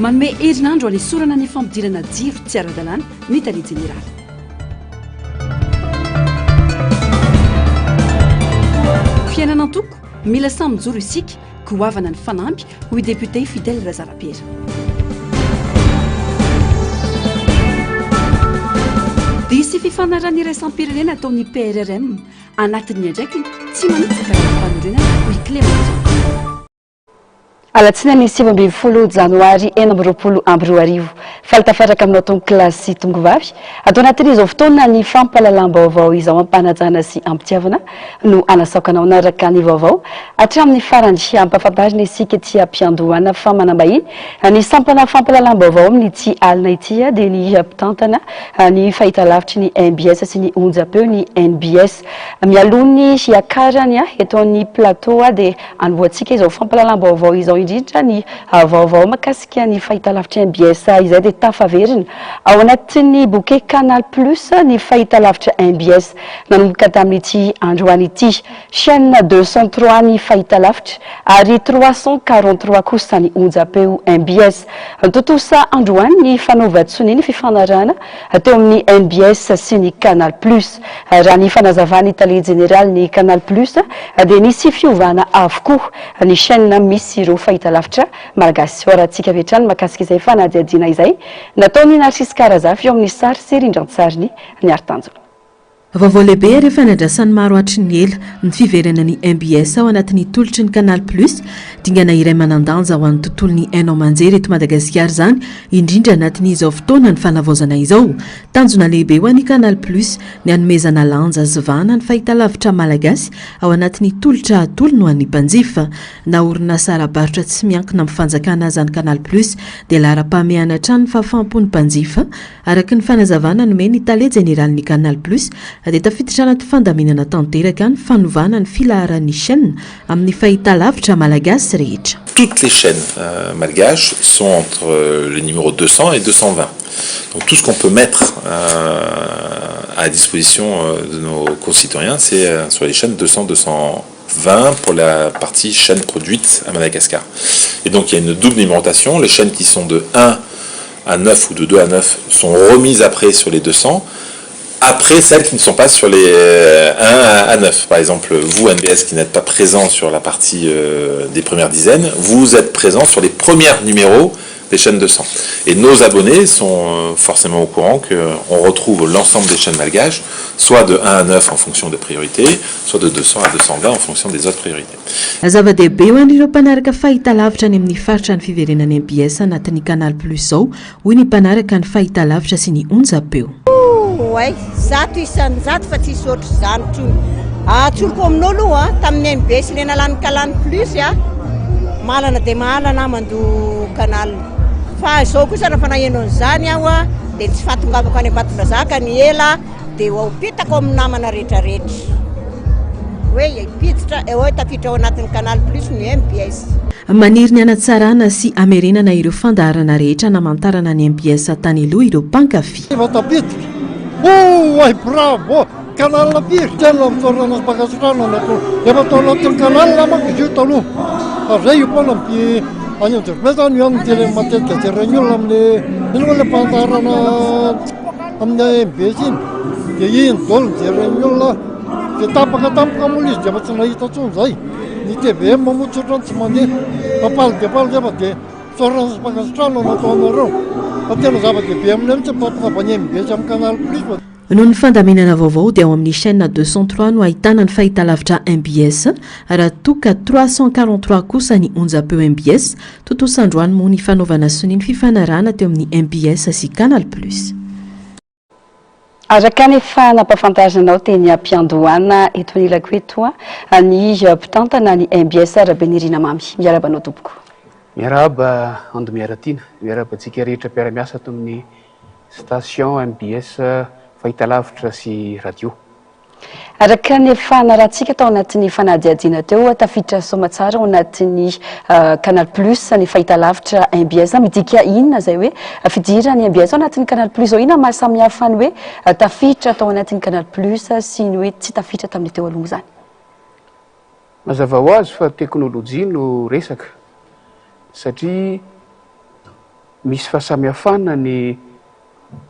manome herinandro any sorana ny fampidirana jiro tsy ara-dalàna ny taliha jeneraly. Fiainana antoko mila samy mijoro isika goavana ny fanampy hoy député Fidèle Razarapera. Disy fifanarana iraisam-pirenena ataon'ny PRRM anatin'ny andraikiny tsy manitsaka ny fanorenana hoy Clément. Alatsinainy 7 janoary 2024 faltafaraka aminao tong klasy tongovavy atao anatin'izao fotoana ny fampahalalam-baovao izao ampanajana sy ampitiavana no anasaokanao naraka ny vaovao hatramin'ny farany ampahafantarina isika ty ampiandohana fa manambahiny ny sampana fampahalalam-baovao amin'ny ty alina ity dia ny ampitantana ny fahitalavitry ny MBS sy ny onjapeo ny NBS mialony hiakarany eto amin'ny plateau dia anovoantsika izao fampahalalam-baovao izao indrindra ny vaovao makasika ny fahitalavitra MBS izay dia tafaverina ao anatin'ny bouquet Canal Plus ny fahitalavitra MBS nanomboka tamin'ity androany ity chaîne 203 ny fahitalavitra ary 343 kosa ny onjapeo MBS totosa androany ny fanaovan-tsony ny fifanarana teo amin'ny MBS sy ny Canal Plus raha ny fanazavany taliha jeneraly ny Canal Plus dia nisy fiovana avokoa ny chaîne misy ireo fahitalavitra malagasy horantsika vetrany makasika izay fanadiadiana izay nataony Narcisse Karazafy eo amin'ny sary sy rindran-tsariny ny Artanjona. Vaovao lehibe rehefa nandrasany maro hatry ela ny fiverana ny MBS ao anatin'ny tolotry ny Canal Plus dingana iray manandanja ho an'ny tontolon'ny hainao manjery eto Madagasikara izany indrindra anatin'izao fotoana ny fanavaozana izao tanjona lehibe ho an'ny Canal Plus ny hanomezana lanja zivana ny fahitalavitra malagasy ao anatin'ny tolotra atolo no an'ny mpanjifa na orinasa ara-barotra tsy miankina amin'ny fanjakana azany Canal Plus dia lara-pameana hatrany fahafampony mpanjifa araka ny fanazavana nomeny taliha jeneraly ny Canal Plus dia tafiditra anaty fandaminana tanteraka ny fanovana ny filaharan'ny chaîne amin'ny fahitalavitra malagasy rehetra. Toutes les chaînes malgaches sont entre le numéro 200 et 220. Donc tout ce qu'on peut mettre à disposition de nos concitoyens, c'est sur les chaînes 200-220 pour la partie chaîne produite à Madagascar. Et donc il y a une double numérotation. Les chaînes qui sont de 1 à 9 ou de 2 à 9 sont remises après sur les 200. Après celles qui ne sont pas sur les 1 à 9. Par exemple, vous, NBS, qui n'êtes pas présent sur la partie des premières dizaines, vous êtes présent sur les premiers numéros des chaînes 200. Et nos abonnés sont forcément au courant qu'on retrouve l'ensemble des chaînes malgaches, soit de 1 à 9 en fonction des priorités, soit de 200 à 220 en fonction des autres priorités. Zava-dehibe ho an'ireo mpanaraka fahitalavitra any amin'ny faritra ny fiverenany MBS anatin'ny Canal Plus zao hoy ny mpanaraka ny fahitalavitra sy ny onjapeo. Ouais, zato isan'zato fa tsisy ohatry izany intsony. Atsoloko amin'olo tamin'ny MBS ilay nalany Canal Plus malana dia mahalana mandoa Canal. Fa izao kosa raha naheno an'izany aho dia tsy fahatongavako any Ambatondrazaka ny ela dia hoapitako amin'ny namana rehetrarehetra. Hoe hipititra hoe tafiditra ao anatin'ny Canal Plus ny MBS. Maniry ny anatsarana sy amerenana ireo fandaharana rehetra namantarana ny MBS tany aloha ireo mpankafy. Oh, ai bravo! Canal Pier, tena mitorana Bagastrana nato. Efa tao anatin'ny canal manko izy io taloha. Zay io koa nampi any Antsirabe ny amin'ny tele matetika jereny olona amin'ny ino le mpandarana amin'ny MBS iny. Dia iny dolo jereny olona dia tapaka mola izy dia efa tsy nahita intsony zay. Ny TVM moa tsotrany tsy mandeha. Papaly efa dia torana Bagastrana nataonareo. Fa tena zava-dehibe aminay mihitsy mpampavany MBS amin'ny Canal Plus. Noho ny fandaminana vaovao dia ao amin'ny chaîne 203 no ahitana ny fahitalavitra MBS raha toka 343 kosa ny onjapeo MBS totosandroany moa ny fanaovana sony ny fifanarana teo amin'ny MBS sy Canal Plus. Araka nefa nampahafantarinanao teny ampiandohana eto anilako eto ny mpitantana ny MBS Rabenirina Mamy miarabanao tompoko. Miaraba ando miaratina miaraba antsika rehetra mpiara-miasa ato amin'ny station MBS fahitalavitra sy radio. Araka nefa narahantsika tao anatin'ny fanadiadiana teo tafiditra somatsara ao anatin'ny Canal Plus ny fahitalavitra MBS midika inona zay hoe fidira ny MBS ao anatin'ny Canal Plus ao inona mahasamihafa ny hoe tafiditra tao anatin'ny Canal Plus sy ny hoe tsy tafiditra tamin'ny teo aloha zany. Mazava ho azy fa teknôlôjia no resaka satria misy fahasamihafana ny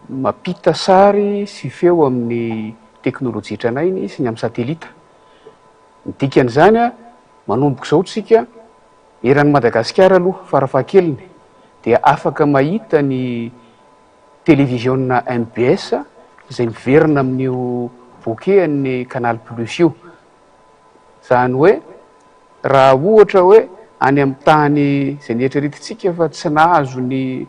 mampita sary sy feo amin'ny teknôlôjia tranainy sy ny amin'ny satelita. Midikan'izany a manomboka izao tsika eran'ny Madagasikara aloha farafahakeliny dia afaka mahita ny télévision MBS izay miverina amin'io bokehan'ny Canal Plus io. Zany hoe raha ohatra hoe any amin'ny tany izay nieritreretintsika fa tsy nahazo ny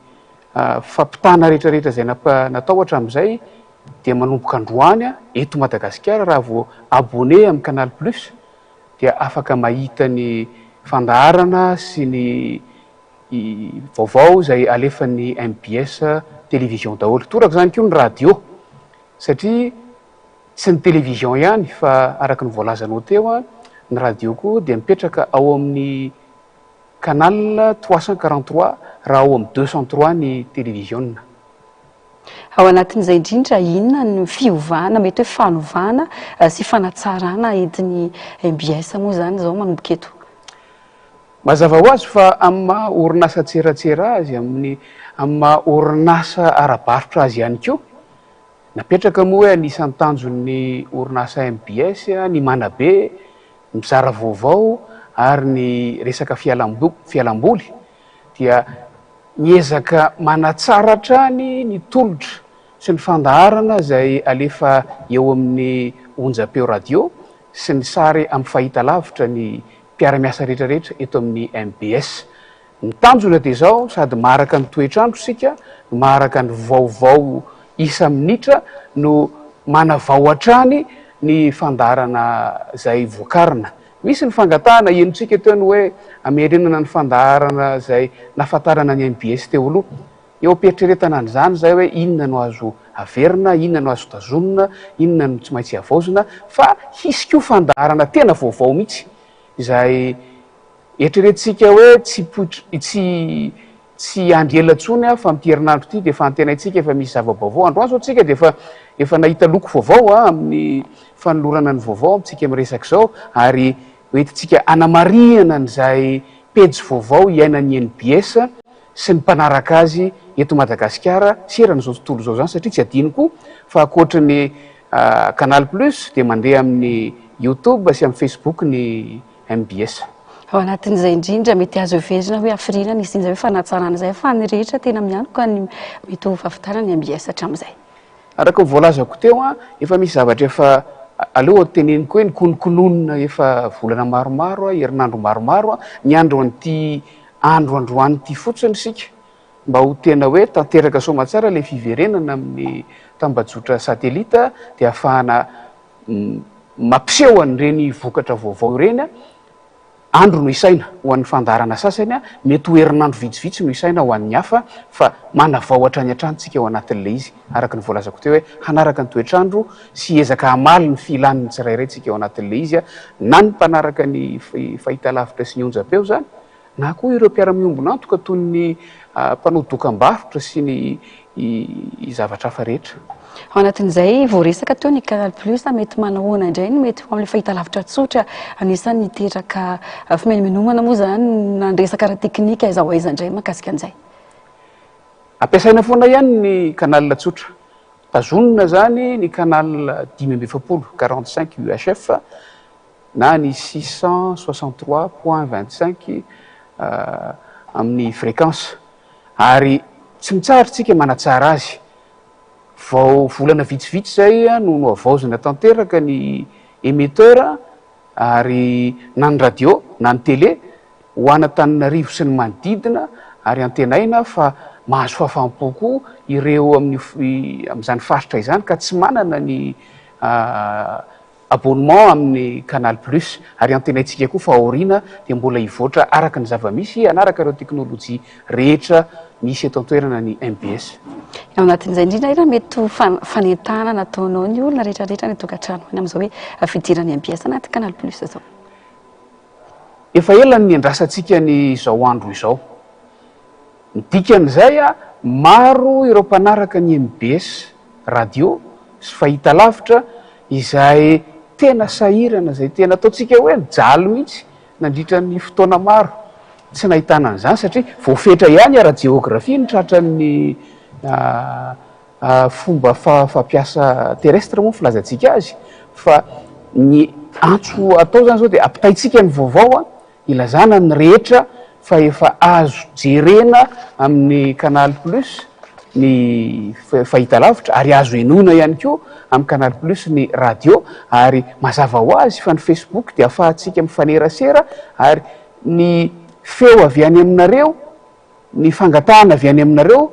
fampitana rehetrarehetra izay natao hatramin'izay dia manomboka androany eto Madagasikara raha vao abonné amin'ny Canal Plus dia afaka mahita ny fandaharana sy ny vaovao izay alefan'ny MBS télévision daholo. Toraka zany koa ny radio satria tsy ny télévision ihany fa araka ny voalazanao teo ny radio koa dia mipetraka ao amin'ny canal 343 raha ao amin'ny 203 ny télévision. Ao anatin'izay indrindra inona ny fiovana mety hoe fanovana sy fanatsarana entin'ny MBS moa zany zao manomboka eto? Mazava ho azy fa amin'ny maha orinasa tseratsera azy amin'ny maha orinasa arabarotra azy ihany koa napetraka moa hoe anisan'ny tanjon'ny orinasa MBS ny manabe, mizara vaovao ary ny resaka fialamboly dia miezaka manatsaratra ny tolotra sy ny fandaharana izay alefa eo amin'ny onjam-peo radio sy ny sary amin'ny fahitalavitra ny mpiara-miasa rehetrarehetra eto amin'ny MBS. Ny tanjona dia izao sady maharaka ny toetrandro sika, maharaka ny vaovao isa minitra no manavao hatrany ny fandaharana izay voakarina. Misy ny fangatahana enontsika teo ny hoe amerenana ny fandaharana izay nafantarana ny MBS teo aloha. Eo am-pieritreretana an'izany izay hoe inona no azo averina, inona no azo tazomina, inona no tsy maintsy avaozina, fa hisy koa fandaharana tena vaovao mihitsy izay eritreretintsika hoe tsy andry ela ntsony fa amin'ny herinandro ity dia efa antenaintsika efa misy zava-baovao. Androany zao tsika dia efa nahita loko vaovao amin'ny fanolorana ny vaovao amintsika miresaka izao ary hoentintsika anamariana n'izay pejy vaovao iainan'ny MBS sy ny mpanaraka azy eto Madagasikara sy eran'izao tontolo izao zany satria tsy adino koa fa ankoatran'ny Canal Plus dia mandeha amin'ny YouTube sy amin'ny Facebook ny MBS. Ao anatin'izay indrindra mety azo everina hoe hafirina nisy izay hoe fanatsarana izay fa ny rehetra tena mianoka ny mety ho fahafitarana ny MBS hatramin'izay. Araka ny voalazako teo efa misy zavatra efa aleo teneniko hoe ny konokononona efa volana maromaro herinandro maromaro ny andro an'ity andro androany ity fotsiny sika mba ho tena hoe tanteraka somatsara ilay fiverenana amin'ny tambajotra satelita dia ahafahana mampiseho an'ireny vokatra vaovao ireny andro no isaina ho an'ny fandaharana sasany mety ho herinandro vitsivitsy no isaina ho an'ny hafa fa manavao hatrany hatranytsika ao anatin'ilay izy araka ny voalazako teo hoe hanaraka ny toetrandro sy ezaka hamaly ny filaniny tsirairay tsika ao anatin'ilay izy na ny mpanaraka ny fahitalavitra sy ny onjam-peo zany na koa ireo mpiara-miombona antoka toy ny mpanao dokam-barotra sy ny zavatra hafa rehetra. Ao anatin'izay voaresaka teo ny Canal Plus mety manahoana indray ny mety amin'ny fahitalavitra tsotra anisan'ny niteraka fimenomena moa zany nandresaka ara teknika aiza ho aiza indray mahakasika an'izay. Ampiasaina foana ihany ny canal tsotra. Tazonina zany ny canal 1045 UHF na ny 663.25 amin'ny fréquence ary tsy mitsarytsika manatsara azy. Vao volana vitsivitsy zay no avaozina tanteraka ny émetteur ary na ny radio na ny télé ho Antananarivo sy ny manodidina ary antenaina fa mahazo fahafaham-po ireo amin'izany faritra izany ka tsy manana ny abonnement amin'ny Canal Plus ary antenaintsika koa fa aoriana dia mbola hivoatra araka ny zava-misy anaraka ireo teknôlôjia rehetra misy eto an-toerana ny MBS. Ao anatin'izay indrindra mety fanentana nataonao ny olona rehetrarehetra ny tokantrano ny amin'izao hoe fidirany MBS anaty Canal Plus zao. Efa ela ny andrasantsika ny zao andro izao. Ny dikan'izay maro ireo mpanaraka ny MBS radio sy fahitalavitra izay tena sahirana izay tena ataontsika hoe mijaly mihitsy nandritra ny fotoana maro tsy nahitana an'izany satria voafetra ihany ara-géographie ny tratran'ny fomba fampiasa terrestre moa filazantsika azy fa ny antso atao zany zao dia ampitaitsika ny vaovao a ilazana ny rehetra fa efa azo jerena amin'ny canal plus ny fahita lavitra ary azo enona ihany koa amin'ny canal plus ny radio ary mazava ho azy fa ny Facebook dia afahantsika mifanerasera ary ny feo avy any aminareo ny fangatahana avy any aminareo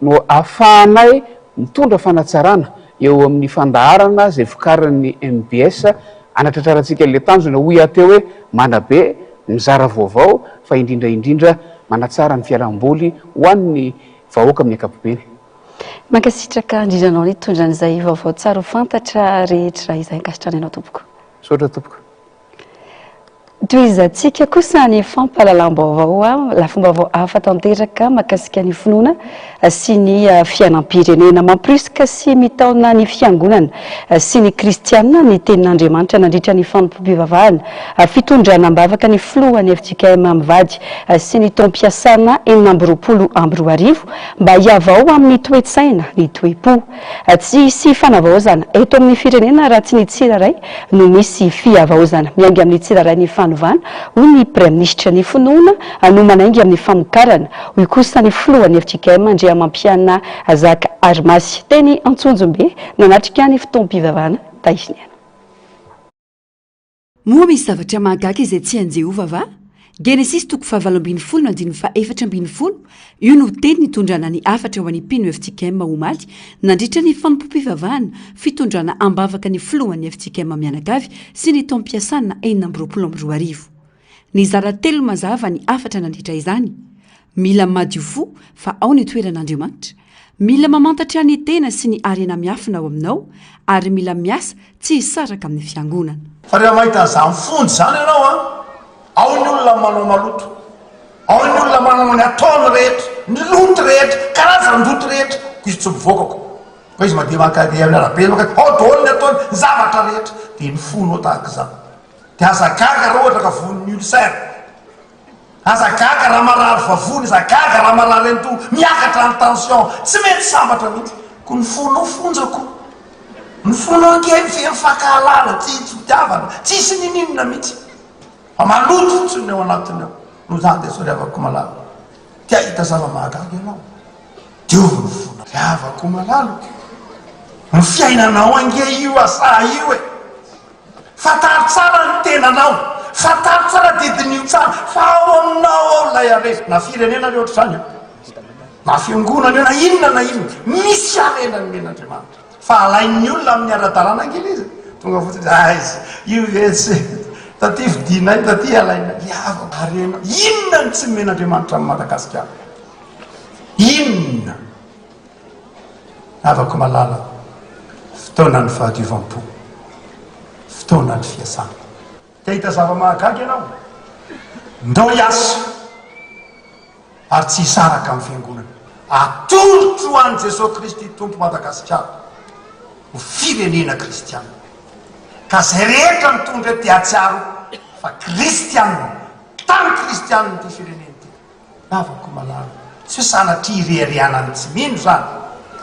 no ahafahanay mitondra fanatsarana eo amin'ny fandaharana zay vokarin'ny MBS anatratrarantsika le tanjona hoy ateo hoe manabe mizara vaovao fa indrindraindrindra manatsara ny fialamboly ho an'ny vahoaka amin'ny ankapobeny. Mankasitraka indrindranao ny tondran'izay vaovao tsara ho fantatra rehetra izay ankasitrana ianao tompoko. Saotra tompoko. Toizantsika kosa ny fampahalalam-baovao la fomba hafa tanteraka mahakasika ny finoana sy ny fiainam-pirenena mampirisika sy mitaona ny fiangonana sy ny kristianina ny tenin'Andriamanitra nandritra ny fanompoam-pivavahana fitondrana ambavaka ny filohan'ny FJKM mivady sy ny taom-piasana 420 mba hiavao amin'ny toe-tsaina ny toe-po tsy hisy fanavaozana eto amin'ny firenena raha tsy ny tsiraray no misy fiavaozana miainga amin'ny tsiraray ny fanovana hoy ny praiministra ny finoana no manaingy amin'ny famokarana hoy kosa ny filohan'ny FJKM andrea mampiana Zaka Armasy teny Antsonjombe nanatrika ny fotoam-pivavahana taisiniana. Moa misy zavatra mahagaga izay tsy anjehova va? Genesis 7:14 io no teny nitondrana ny afatra ho an'ny mpino FJKM omaly nandritra ny fanompoam-pivavahana fitondrana ambavaka ny filohan'ny FJKM mianakavy sy ny taom-piasana 420. Ny zara telo mazava ny afatra nandritra izany. Mila madio fo fa ao ny toeran'Andriamanitra. Mila mamantatra ny tena sy ny arena miafina ao aminao ary mila miasa tsy hisaraka amin'ny fiangonana. Fa rehefa mahita izany fonjy zany ianao ao ny olona manao maloto, ao ny olona manao ny ataony rehetra, ny loto rehetra, karazan-doto rehetra, izy tsy mivokako. Fa izy mandeha mankady amin'ny arabe ao daholo ny ataony ny zavatra rehetra dia ny fonao tahaka izany. Dia aza gaga raha ohatra ka von'ny ulcère. Aza gaga raha marary vavony, aza gaga raha marary any to miakatra ny tension, tsy mety sambatra mihitsy. Ko ny fonao fonjako. Ny fonao ankeny fe mifakahalala, tsy fitiavana, tsisy ninina mihitsy. Fa maloto fotsiny ao anatiny ao. No zany dia soriavako malalo. Tia hita zava-mahagaga ianao. Diovy ny fonao. Riavako malalo. Ny fiainanao ange io asa io e. Fatary tsara ny tenanao. Fatary tsara didin'io tsara. Fa ao aminao ao lay arena. Na firenena le ohatr' zany. Na fiangonana na inona na inona. Misy arena ny men'Andriamanitra. Fa alain'ny olona amin'ny ara-dalàna angely izy. Tonga fotsiny izy. Io etsy. Taty fidinay, taty alaina. Riava arena. Inona ny tsy men'Andriamanitra amin'ny Madagasikara? Inona? Avako malala. Fotoana ny fahadiovam-po. Fotoana ny fiasana. Te hita zava-mahagaga ianao? Ndao hiasa. Ary tsy hisaraka amin'ny fiangonana. Atolotro ho an'i Jesosy Kristy tompo Madagasikara. Ho firenena kristiana. Ka zay rehetra mitondra ty atsiaro fa kristianina, tany kristianina ty firenena ty. Avako malala. Tsy sanatria iriarianany tsy mino zany.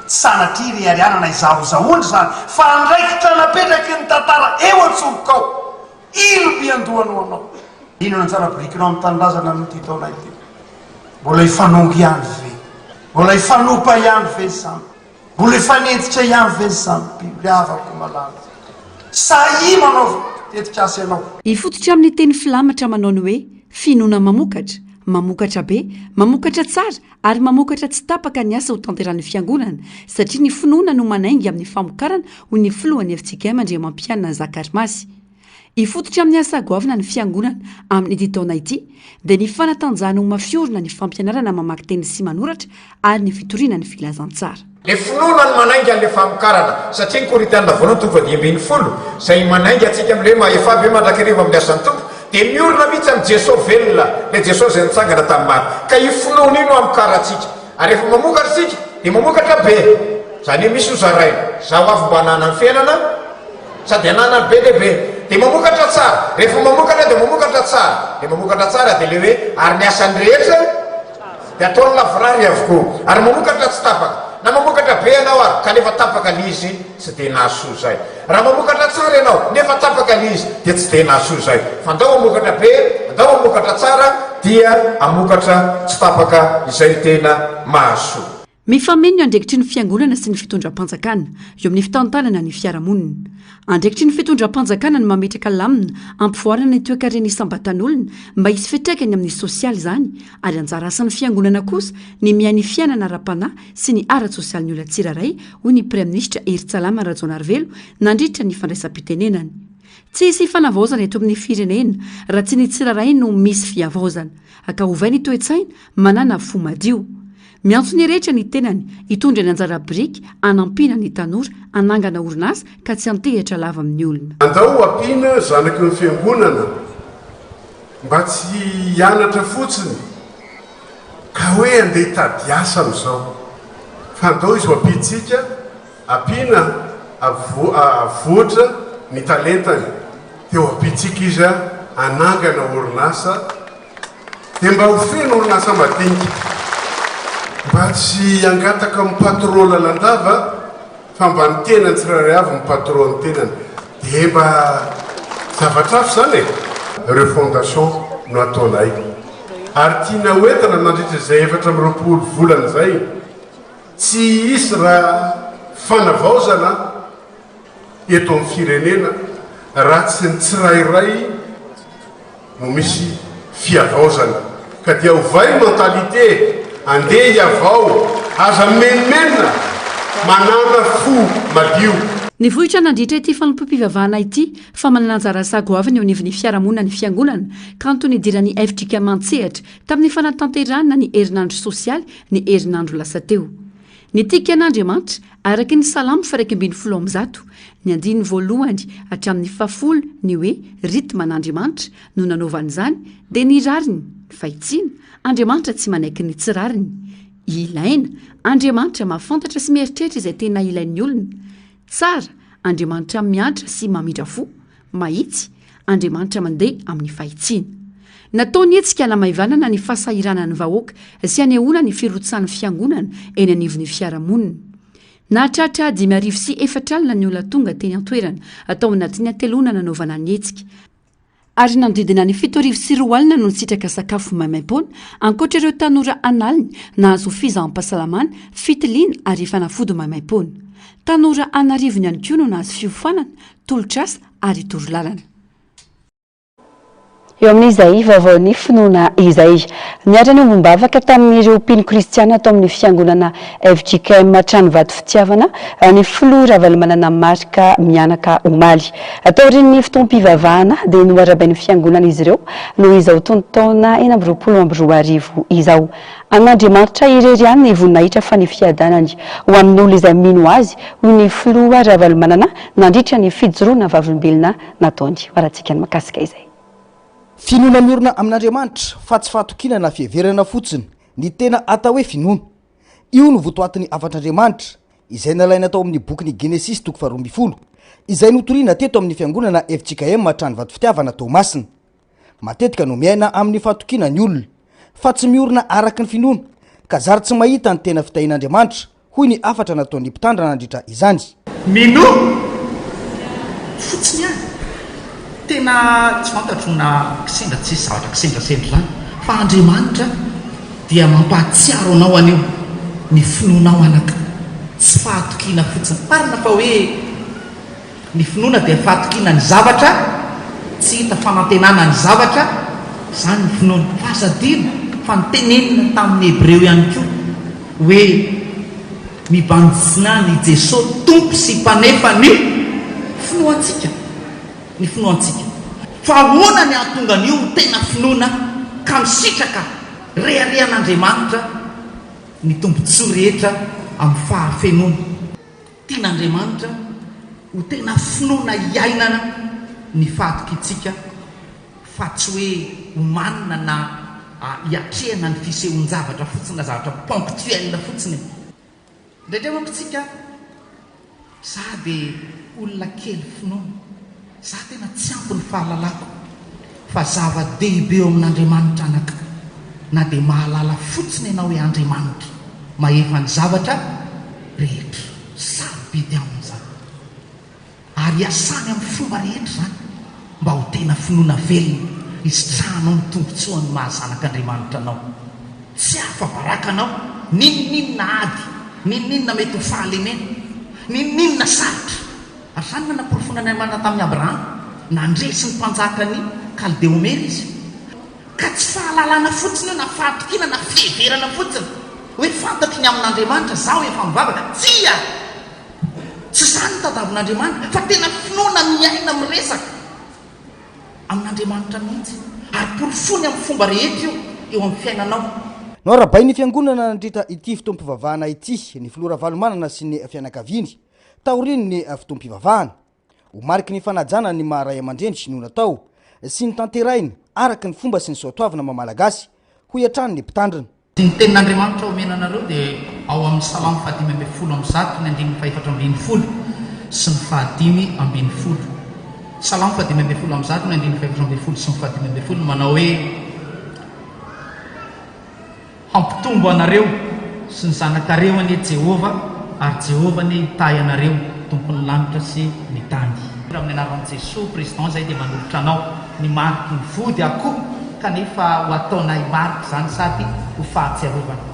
Tsy sanatria iriarianana izahozahoany zany. Fa andraikitra napetraky ny tantara eo an-tsobokao. Ilo mpiandohanao anao. Inona ny zava-birikinao amin'ny tanindrazana amin'ity taona ity. Mbola hifanongo ihany ve. Mbola hifanopa ihany ve samy. Mbola hifanentsitra ihany ve samy. Biblia avako malala. Sahi manao tetikasy ianao. Ifototra amin'ny teny filamatra manao ny hoe finoana mamokatra, mamokatra be, mamokatra tsara ary mamokatra tsy tapaka ny asa ho tanteran'ny fiangonana satria ny finoana no manaingy amin'ny famokarana ho ny filohan'ny FJKM andrea mampianina Zaka Armasy. Ifototra amin'ny asa goavana ny fiangonana amin'ity taona ity dia ny fanatanjahana ho mafiorina ny fampianarana mamaky teny sy manoratra ary ny fitoriana ny filazantsara. Le finoana ny manaingy an'le famokarana satria ny Korintianina voalohany 10:10 zay manaingy atsika amin'le maefaby mandrakariva amin'ny asan'ny tompo dia miorina mihitsy amin'ny Jesosy velona le Jesosy zay nitsangana tamin'ny maro ka io finoana io no amokaratsika ary rehefa mamokatra tsika dia mamokatra be zany hoe misy ho zaraina zaho avy mba hanana ny fiainana sady hanana ny be lehibe dia mamokatra tsara rehefa mamokatra dia mamokatra tsara dia mamokatra tsara dia le hoe ary ny asany rehetra dia ataony lavorary avokoa ary mamokatra tsy tapaka na mamokatra be ianao ary ka nefa tapaka lizy tsy dia nahasoa zay raha mamokatra tsara ianao nefa tapaka lizy dia tsy dia nahasoa zay fa andao mamokatra be andao mamokatra tsara dia amokatra tsy tapaka izay tena mahasoa. Mifameno ny andraikitry ny fiangonana sy ny fitondram-panjakana eo amin'ny fitantanana ny fiarahamonina. Andraikitry ny fitondram-panjakana ny mametraka lamina ampivoarana ny toe-karena isambatan'olona mba hisy fitraikany amin'ny sosialy izany ary anjara asan'ny fiangonana kosa ny mihainy fiainana ara-panahy sy ny ara-tsosialy ny olona tsiraray hoy ny praiministra Heritsalama Rajaonarivelo nandritra ny fandraisam-pitenenany. Tsy hisy fanavaozana eto amin'ny firenena raha tsy ny tsiraray no misy fiavaozana aka ovay ny toe-tsaina manana fo madio. Miantso ny rehetra ny tenany hitondra ny anjara biriky anampina ny tanora anangana orinasa ka tsy antehitra lava amin'ny olona. Andao ampiana zanaky ny fiangonana mba tsy hianatra fotsiny ka hoe andeha hitady asa amin'izao fa andao izy ho ampitsika ampiana avoatra ny talentany dia ho ampitsika izy anangana orinasa dia mba ho feno orinasa madinika mba tsy angataka amin'ny patron lalandava fa mba ny tenany tsiraray avy ny patron ny tenany dia mba zavatrafo zany e refondation no ataonay ary tiana hoentina nandritra izay 4 volana zay tsy isy raha fanavaozana eto amin'ny firenena raha tsy ny tsirairay no misy fiavaozana ka dia ovay mentalité andeha iavao aza menimena manana fo madio. Ny vohitra nandritra ity fanompoam-pivavahana ity fa manana anjara sago avy ny eo anivon'ny fiarahamonina ny fiangonana ka antony idirany FJK mantsehatra tamin'ny fanatanterahana ny herinandro sosialy ny herinandro lasa teo. Ny tikan'Andriamanitra araky ny salamo faraika ambin'ny folo amby zato ny andiny voalohany hatramin'ny fafolo ny hoe ritma n'Andriamanitra no nanaovan'izany dia ny rariny fahitsiana Andriamanitra tsy manaiky ny tsirariny. Ilaina Andriamanitra mahafantatra sy mieritreritra izay tena ilain'ny olona. Tsara Andriamanitra miantra sy mamindra fo. Mahitsy Andriamanitra mandeha amin'ny fahitsiana. Nataony hetsika hanamaivanana ny fahasahiranan'ny vahoaka sy hanehoana ny firotsan'ny fiangonana eny anivon'ny fiarahamonina. Nahatratra 5,4 alina ny olona tonga teny an-toerana atao anatin'ny antelona nanaovana ny hetsika. Ary nandidina ny 7,4 alina no nisitraka sakafo maimaim-poana ankoatra ireo tanora analiny nahazo fizaham-pahasalamana fitiliana ary fanafody maimaim-poana. Tanora anarivony ihany koa no nahazo fiofanana, tolotrasa ary torolalana. Eo amin'izay vaovaony finoana izay niara ny ombavaka tamin'ireo mpino kristiana atao amin'ny fiangonana FJKM Tranovato Fitiavana ny filoha Ravalomanana Marika mianaka omaly. Atao ireny ny fotoam-pivavahana dia noarabain'ny fiangonana izy ireo no izao taona 2024 izao. An'Andriamanitra irery ihany ny voninahitra fa ny fiadanany ho amin'ny olona izay mino azy ho ny filoha Ravalomanana nandritra ny fijoroana vavolombelona nataony. Horantsika ny makasika izay. Finoana miorina amin'Andriamanitra fa tsy fahatokinana fieverana fotsiny ny tena atao hoe finoana. Io no votoatin'ny afatr'Andriamanitra izay nalaina tao amin'ny boky ny Genesis 12 izay notoriana teto amin'ny fiangonana FJKM Tranovato Fitiavana Tomasina. Matetika no miaina amin'ny fahatokina ny olona fa tsy miorina araky ny finoana ka zary tsy mahita ny tena fitahin'Andriamanitra hoy ny afatra nataon'ny mpitandra nandritra izany. Mino fotsiny ihany tena tsy fantatro na kisendratsisy zavatra kisendrasendra zany fa Andriamanitra dia mampahatsiaro anao anio ny finoanao anaka tsy fahatokiana fotsiny marina fa hoe ny finoana dia fahatokiana ny zavatra tsy hita fanantenana ny zavatra zany ny finoana fa azadina fa nitenenina tamin'ny Hebreo ihany koa hoe mibanjina ny Jesosy tompo sy mpanefa ny finoantsika. Ny finoantsika fa ahoana ny ahatonga an'io tena finoana ka misitraka reharehan'Andriamanitra ny tombontsoa rehetra amin'ny fahafenoana. Tian'Andriamanitra ho tena finoana iainana ny fahatokitsika fa tsy hoe homanina na hiatrehana ny fisehon-javatra fotsiny na zavatra ponctuel fotsiny. Ndraindray mampitsika za dia olona kely finoana za tena tsy ampy ny fahalalako fa zava-dehibe eo amin'Andriamanitra anaka na dia mahalala fotsiny ianao hoe Andriamanitra mahefa ny zavatra rehetra sarobidy amin'izany ary asany amin'ny fomba rehetra zany mba ho tena finoana velona isitrahanao ny tombontsoan'ny mahazanak'Andriamanitra anao tsy afa-baraka anao ninoninona ady ninoninona mety ho fahalemena ninoninona sarotra ary zany no namporofona Andriamanitra tamin'ny Abraham nandresy ny mpanjakany Kaldeomery izy ka tsy fahalalana fotsiny eo na fahatokina na fiheverana fotsiny hoe fantatry ny amin'Andriamanitra zaho efa mivavaka tsia tsy zany tadavin'Andriamanitra fa tena finoana miaina miresaka amin'Andriamanitra mihitsy ary porofony amin'ny fomba rehetra eo amin'ny fiainanao. No rahabay ny fiangonana nandritra ity fotoam-pivavahana ity ny filora valomanana sy ny fianakaviany taoriny ny fotoam-pivavahana ho mariky ny fanajana ny maharay aman-dreny no natao sy ny tanterainy araka ny fomba sy ny soatoavina mamalagasy ho iatrany ny mpitandrina. Ny tenin'Andriamanitra omenanareo dia ao amin'ny Salamo 5:1 ny 4:4 sy ny 5:10. Salamo 5:1 ny 4:4 sy ny 5:10 manao hoe hampitombo anareo sy ny zanakareo anie Jehova ary Jehova ny tay anareo tompony lanitra sy ny tany. Amin'ny anaran'i Jesosy président zay dia manolotra anao ny mariky ny vody akoho kanefa ho ataonay mariky zany sady ho fahatsiarovana.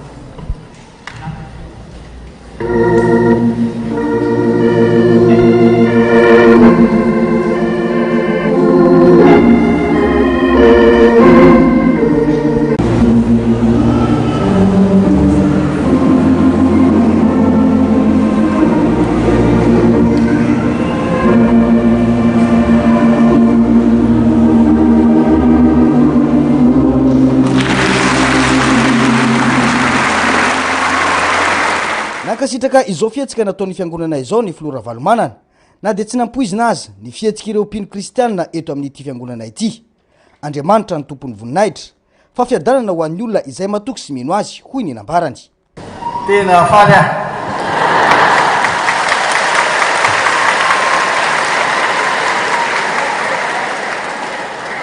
Nakasitraka izao fietsika nataon'ny fiangonana izao ny filora valomanana na dia tsy nampoizina azy ny fietsika ireo mpino kristianina eto amin'ity fiangonana ity. Andriamanitra ny tompon'ny voninahitra fa fiadanana ho an'ny olona izay matoky sy mino azy hoy ny nambarany. Tena faly aho.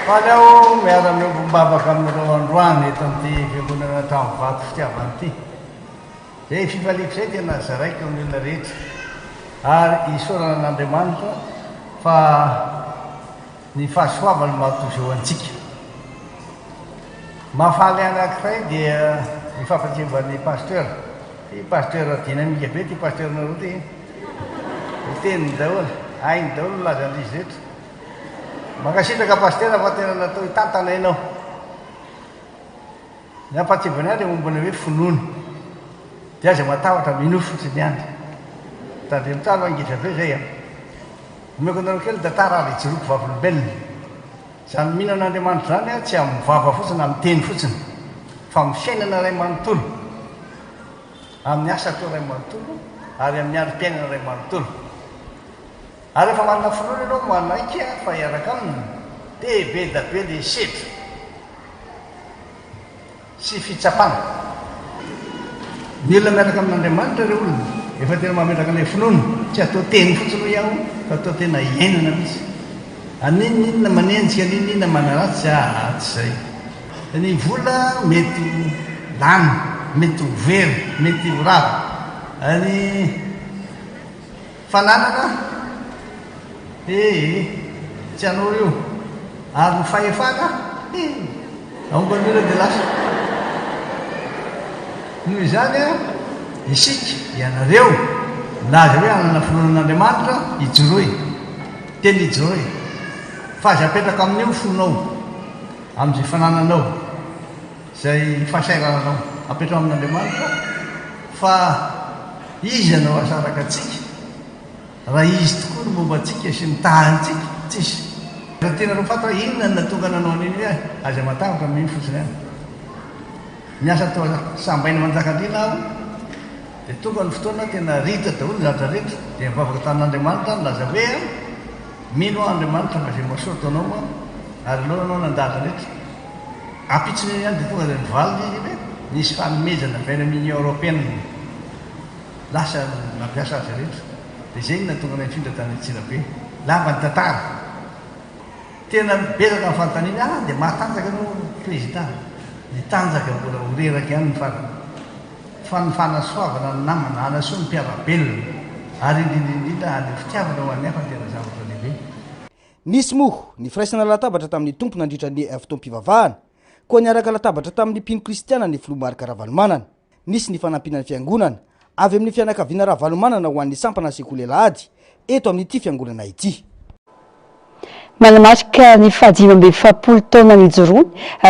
Faly aho miara miombabaka amin'ireo androany eto amin'ity fiangonana Tambovato fitiavana ity. Zay fifaliako zay tena zaraiko amin'ny olona rehetra ary isorana an'Andriamanitra fa ny fahasoavany mahatozy eo antsika. Mahafaly anankiray dia nifampatsiovan'ny pasteur. Ty pasteur dinamika be ty pasteur nareo ty. Teniny daholo, hainy daholo lazan'izy rehetra. Mankasitraka pasteur fa tena natao hitantana ianao. Ny ampatsiavany azy mombana hoe finoana. Dia aza matahotra minofo fotsiny andro. Tandremotalo angeza be zay a. Omeko anareo kely da tara le jiroko vavolombelona. Zany mihinan'Andriamanitra zany a tsy amin'ny vava fotsiny amin'ny teny fotsiny fa amin'ny fiainana ray manontolo. Amin'ny asa atao ray manontolo ary amin'ny androm-piainana ray manontolo. Ary rehefa manana finoana ianao manaiky fa hiaraka aminy dia be da be le setra sy fitsapana. Ny olona miaraka amin'Andriamanitra ireo olona efa tena mametraka ilay finoana tsy atao teny fotsiny ho iaho fa atao tena iainana mihitsy. Aninona manenjika aninona manaratsy tsy zay. Ny vola mety lany, mety ho very, mety ho rava. Ny fananana tsy hanao io ary ny fahefana aombany olona dia lasa. Noho izany a isika ianareo laza hoe anana finoanan'Andriamanitra ijoroy teny ijoroy fa aza apetraka amin'io fonao amin'izay fanananao zay fahasairananao apetraka amin'Andriamanitra fa izy anao asaraka atsika raha izy tokoa no momba atsika sy mitahantsika tsisy. Raha tena ro fata inona natonga nanao an'iny hoe aza matahotra amin'iny fotsiny any. Miasa atao sambaina manjakandrina aho dia tonga ny fotoana tena ritra daholo zavatra rehetra dia mivavaka tan'Andriamanitra laza hoe mino Andriamanitra fa zay mahasoratra anao ary aloha anao nandahatra rehetra ampitsiny ihany dia tonga dia nivalina izy hoe nisy fanomezana avy any amin'ny Union Européenne lasa nampiasa azy rehetra dia zay no natonga nay mifindra tany Antsirabe lava ny tantara tena mibezaka ny fanontaniana dia mahatanjaka no président nitanjaka mbola horeraka ihany fa ny fanasoavana ny namana anasoa ny mpiarabelona ary indrindrindrindra any fitiavana ho an'ny hafa tena zavatra lehibe. nisy moa ny firaisana latabatra tamin'ny tompo nandritra ny fotoam-pivavahana koa niaraka latabatra tamin'ny mpino kristiana ny filomarika Ravalomanana. Nisy ny fanampinany fiangonana avy amin'ny fianakaviana Ravalomanana ho an'ny sampana sekoly alahady eto amin'ity fiangonana ity. Manamarika ny 5 taona nijoroany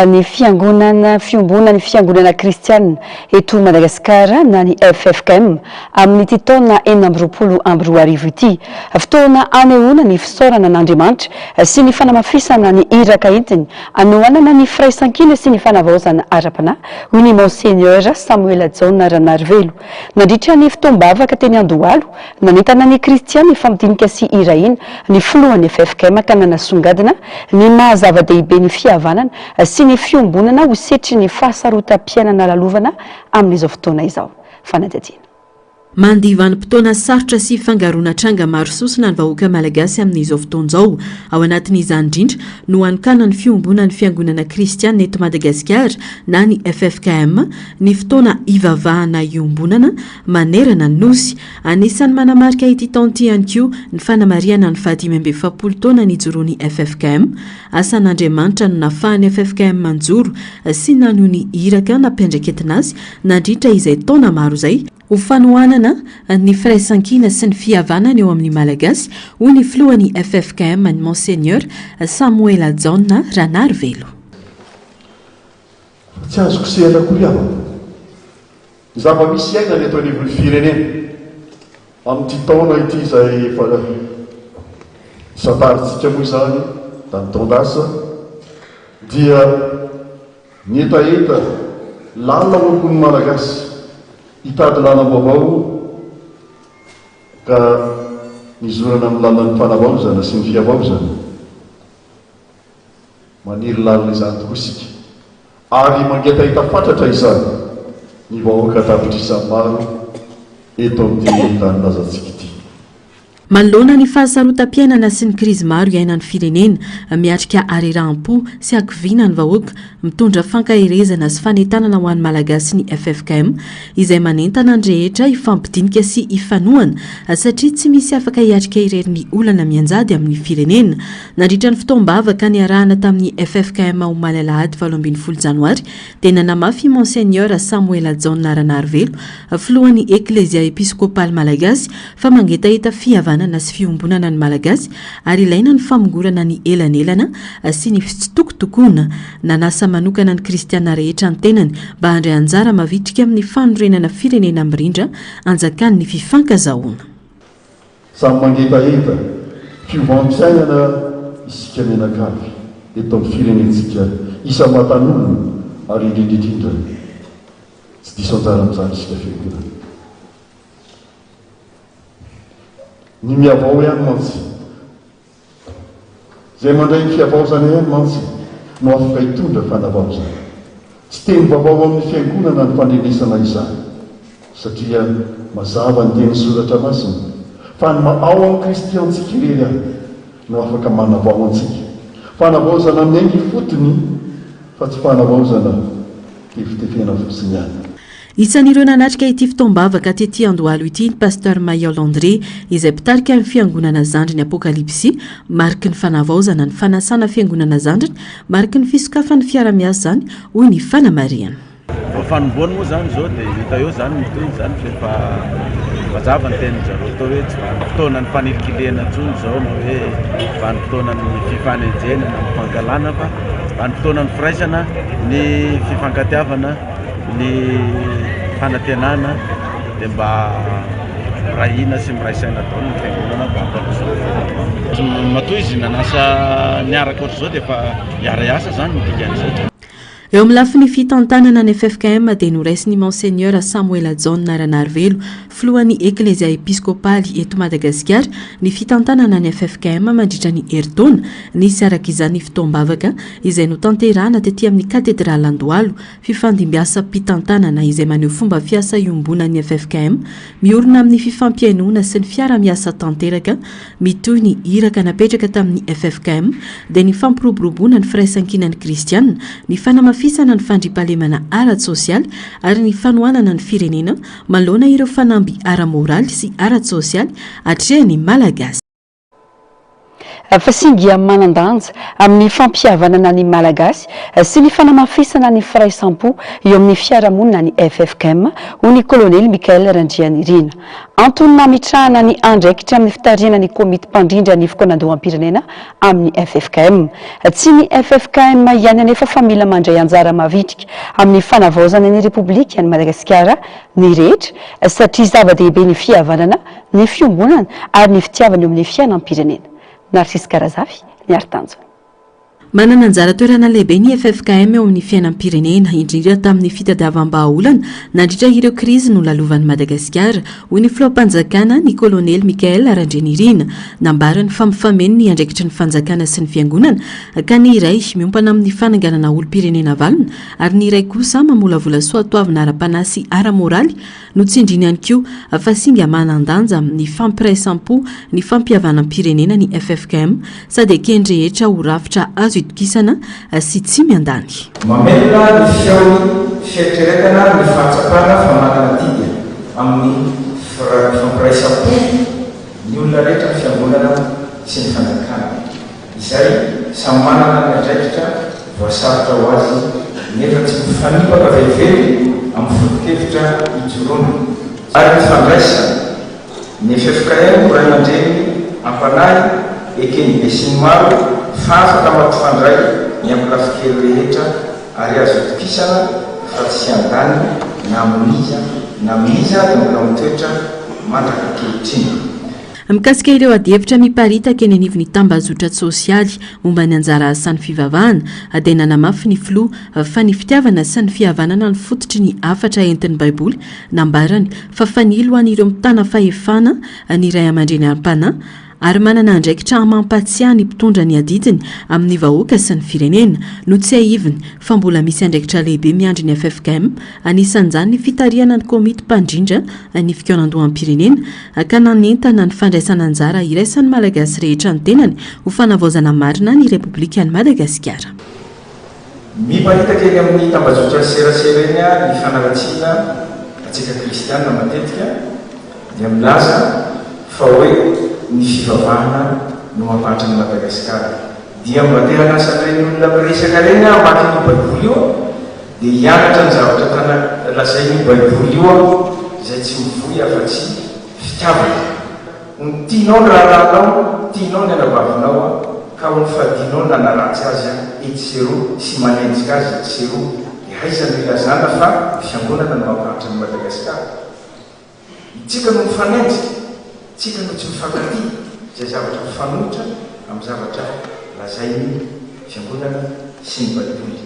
ny fiangonana fiombonany fiangonana kristiana eto Madagasikara na ny FFKM amin'ny taona 2024 ity. Fotoana anehoana ny fisaorana n'Andriamanitra sy ny fanamafisana ny iraka entiny anohanana ny firaisankina sy ny fanavaozana ara-panahy hoy ny Monseigneur Samuel John Ranarivelo. Nandritra ny fotoam-bavaka teny Andohalo nanentana ny kristiana famadinika sy iraina ny filohan'ny FFKM ka songadina ny mahazava-dehibe ny fihavanana sy ny fiombonana ho setry ny fahasarotam-piainana lalovana amin'izao fotoana izao. Fanadihadiana. Mandiva mpitona sarotra sy fangarona tranga maro sosina ny vahoaka malagasy amin'izao fotoan'izao. Ao anatin'izany indrindra no anonkana ny fiombonan'ny fiangonana kristiana eto Madagasikara na ny FFKM ny fotoana ivavahana iombonana manerana ny nosy. Anisan'ny manamarika ity taonty ihany koa ny fanamariana ny 5 taona nijoroany FFKM. Asan'Andriamanitra no nafahany FFKM manjoro sy nanohy ny iraka nampiandraketiny azy nandritra izay taona maro izay ho fanohanana ny firaisankina sy ny fihavanana eo amin'ny malagasy hoy ny filohan'ny FFKM ny Monseigneur Samuel John Ranarivelo. Tsy azoko sehana kory aho. Ny zava-misy aina ny eto anivon'ny firenena amin'ity taona ity izay efa isantarintsika moa izany da ny taondasa dia ny etaeta lalina ho ambony malagasy hitady lalam-baovao ka nizorana amin'ny lalan'ny fanavaozana sy ny fiavaozana maniry lalina izany tokoa isika ary mangetahita fatratra izany ny vahoaka tapitra isan'ny maro eto amin'ity tany lazantsika ity. Manoloana ny fahasarotam-piainana sy ny krizy maro iainan'ny firenena miatrika arerahampo sy akoviana ny vahoaka mitondra fankahirezana sy fanentanana ho an'ny malagasy ny FFKM izay manentana ny rehetra ifampidinika sy ifanohana satria tsy misy afaka hiatrika irerin'ny olana mianjady amin'ny firenena. Nandritra ny fotoam-bavaka niarahana tamin'ny FFKM ho Malalahady 12 Janoary tena namafy Monseigneur Samuel John Ranarivelo filohan'ny Eklezia Episkopaly Malagasy fa mangetahita fihavanana sy fiombonana ny malagasy ary ilaina ny famongorana ny elanelana sy ny fitsitokotokoana nanasa manokana ny kristiana rehetra ny tenany mba handray anjara mavitrika amin'ny fanorenana firenena mirindra anjakan'ny fifankazahoana. Samy mangetaheta fiovam-piainana isika menakavy eto amin'ny firenentsika isa matanolona ary indrindrindrindra tsy diso anjara amin'izany isika firenena. Ny miavao ihany mantsy zay mandray ny fiavaozana ihany mantsy no afaka hitondra fanavaozana. Tsy teny vaovao amin'ny fiangonana ny fandrenesana izany satria mazava ny teny soratra masina fa ny ao amin'ny kristiantsika irery ihany no afaka manavao antsika. Fanavaozana miaingy fotony fa tsy fanavaozana tefitefena fotsiny ihany. Isan'ireo nanatrika ity fotoam-bavaka tetỳ Andohalo ity ny pasteur Mayol André izay mpitarika ny fiangonana zandriny Apokalipsy mariky ny fanavaozana ny fanasana fiangonana zandriny mariky ny fisokafan'ny fiara-miasa zany hoy ny fanamariana. Fanomboana moa zany zao dia hita eo zany mitoy zany rehefa mazava ny tenin-jareo atao hoe tsy vanim-potoana ny fanilikileana intsony zao na hoe vanim-potoana ny fifanenjena na mifankalana fa vanim-potoana ny firaisana ny fifankatiavana ny fanantenana dia mba rahina sy miraisaina dao ny fiangonana mba hampamizao matoy izy nanasa niaraka ohatr'izao dia efa hiara-iasa zany ny dikan'izay. eo amin'ny lafiny fitantanana ny FFKM dia noraisiny Monseigneur Samuel John Naranarvelo filohan'ny Eklézia Episkopaly eto Madagasikara ny fitantanana ny FFKM mandritra ny herintaona nisy araka izany fitoam-bavaka izay notanterahana tetỳ amin'ny katedraly Andohalo fifandimbiasa mpitantanana izay maneho fomba fiasa iombonan'ny FFKM miorina amin'ny fifampiainoana sy ny fiara-miasa tanteraka mitoy ny iraka napetraka tamin'ny FFKM dia ny fampiroboroboana ny firaisankinan'ny kristianina ny fanamafisana ny fandrimpahalemana ara-tsosialy ary ny fanohanana ny firenena manoloana ireo fanamby ara-moraly sy ara-tsosialy hatrehany malagasy. Fasingia manandanja amin'ny fampihavanana ny malagasy sy ny fanamafisana ny firaisampo eo amin'ny fiarahamonina ny FFKM hoy ny kolonely Mikael Randrianirina. Antonina mitrahana ny andraikitra amin'ny fitariana ny komity mpandrindra ny fikonandoham-pirenena amin'ny FFKM. Tsy ny FFKM ihany anefa fa mila mandray anjara mavitrika amin'ny fanavaozana ny Repoblika ny Madagasikara ny rehetra satria zava-dehibe ny fihavanana, ny fiombonana ary ny fitiavana eo amin'ny fiainam-pirenena. Narcisse Karazafy, Niartanjo. Manana anjara toerana lehibe ny FFKM eo amin'ny fiainam-pirenena indrindra tamin'ny fitadiavam-bahaolana nandritra ireo krizy nolalovan'ny Madagasikara hoy ny filoham-panjakana ny kolonely Mikael Randrianirina nambarany famifameno ny andraikitry ny fanjakana sy ny fiangonana ka ny iray miompana amin'ny fananganana olo-pirenena valona ary ny iray kosa mamolavola soatoavina ara-panasy ara-moraly no tsindriny ihany koa fa singa manandanja amin'ny fampiraisampo ny fampihavanam-pirenena ny FFKM sady ekendrehetra ho rafitra azo itokisana sy tsy miandany. Mamelona ny fiaony fiatreretana ny fahatsapana famanana tidy amin'ny fampiraisampo ny olona rehetra ny fiangonana sy ny fanjakana. Izay samy manana ny andraikitra voasarotra ho azy nefa tsy mifanipaka velively amin'ny foto-kevitra ijoroana. Ary ny fandraisa ny FFKM ray aman-dreny ampanahy ekeny be sy ny maro fa afaka mampifandray ny ampilafikely rehetra ary azo itokisana fa tsy andany na miza dia mbola mitoetra mandraka ankehitriny. Mikasika ireo adihevitra miparitaka eny anivon'ny tambazotra sosialy momba ny anjara asan'ny fivavahana dia nanamafy ny filoha fa ny fitiavana sy ny fihavanana ny fototry ny afatra entin'ny baiboly nambarany fa fanilo an'ireo mitana fahefana ny ray aman-dreny ampanahy ary manana andraikitra mampatsiahy ny mpitondra ny adidiny amin'ny vahoaka sy ny firenena no tsy aiviny fa mbola misy andraikitra lehibe miandry ny FFKM anisan'izany ny fitariana ny komity mpandrindra ny fikonandoham-pirenena ka nanentana ny fandraisana anjara iraisan'ny malagasy rehetra ny tenany ho fanavaozana marina ny Repoblika ny Madagasikara. Miparitaka eny amin'ny tambazotra serasera eny ny fanaratsiana atsika kristianina matetika dia milaza fa hoe ny fivavahana no mampahatra ny Madagasikara dia mba te hanasa ireny olona miresaka reny amaky ny baiboly io dia hianatra ny zavatra lazainy baiboly io izay tsy mivoy afa-tsy fitiavana. Ny tianao ny raharanao, tianao ny anavavinao ka ho ny fadinao ny nanaratsy azy etsero sy manenjika azy etsero dia haizany ilazana fa fiangonana no mampahatra ny Madagasikara. Itsika no mifanenjika, tsika no tsy mifankaty izay zavatra mifanohitra amin'ny zavatra lazainy fiangonana sy ny baiboly.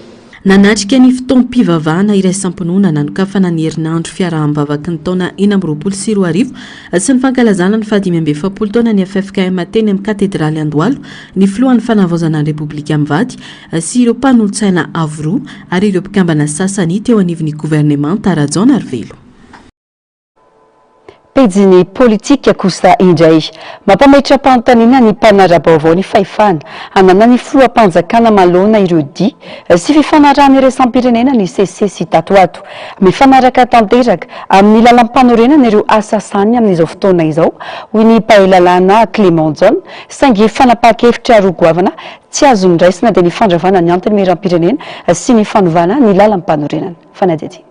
Nanatrika ny fotoam-pivavahana iraisam-pinoana nanokafana ny herinandro fiaraham-bavaky ny taona 2024 sy ny fankalazana ny 2025 taona ny FFKM teny amin'ny katedraly Andohalo ny filohan'ny fanavaozana ny Repoblika mivady sy ireo mpanolotsaina avoroa ary ireo mpikambana sasany teo anivon'ny gouvernement Tarajon Arvelo. Pejiny politika kosa indray mampamaitra mpanontaniana ny mpanara-baovao ny fahefana hanana ny filoham-panjakana maloana ireo dia sy fifanarahana iraisam-pirenena ny CC sy Tatoato mifanaraka tanteraka amin'ny lalam-panorenana ireo asa sany amin'izao fotoana izao hoy ny mpahelalana Clément John saingy fanapahan-kevitra rogoavana tsy azo niraisina dia ny fandravana ny antony miram-pirenena sy ny fanovana ny lalam-panorenana. Fanadiady.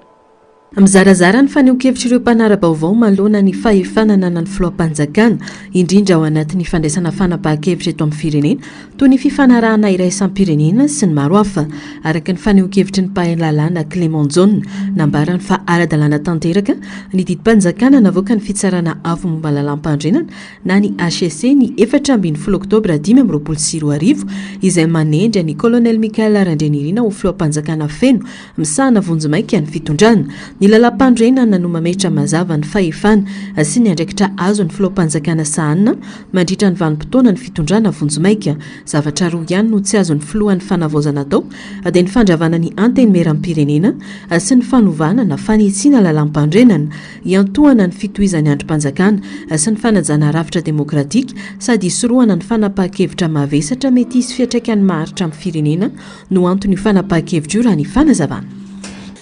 mizarazara ny faneho-kevitra ireo mpanara-baovao manoloana ny fahefanana ny filoam-panjakana indrindra ao anatin'ny fandraisana fanapahan-kevitra eto amin'ny firenena toy ny fifanarahana iraisampirenena sy ny maro hafa araka ny faneho-kevitry ny mpahalalàna Clément John nambarany fa ara-dalàna tanteraka ny didim-panjakana navoaka ny fitsarana avo momba lalam-pandrenana na ny HSC ny 7 Oktobra 2024 izay manendra ny Colonel Michael Randrenirina ho filoam-panjakana feno misahana vonjomaika ny fitondrana. Ny lalam-pandrenana no mametra mazava ny fahefana sy ny andraikitra azo ny filoam-panjakana sahanina mandritra ny vanim-potoana ny fitondrana vonjomaika. Zavatra roa ihany no tsy azo ny filohan'ny fanavaozana tao dia ny fandravana ny antenimieram-pirenena sy ny fanovana na fanetsiana lalam-pandrenana iantohana ny fitohizany androm-panjakana sy ny fanajana rafitra demokratika sady isorohana ny fanapahan-kevitra mavesatra mety hisy fiantraikany maharitra amin'ny firenena no antony fanapahan-kevitra io raha ny fanazavana.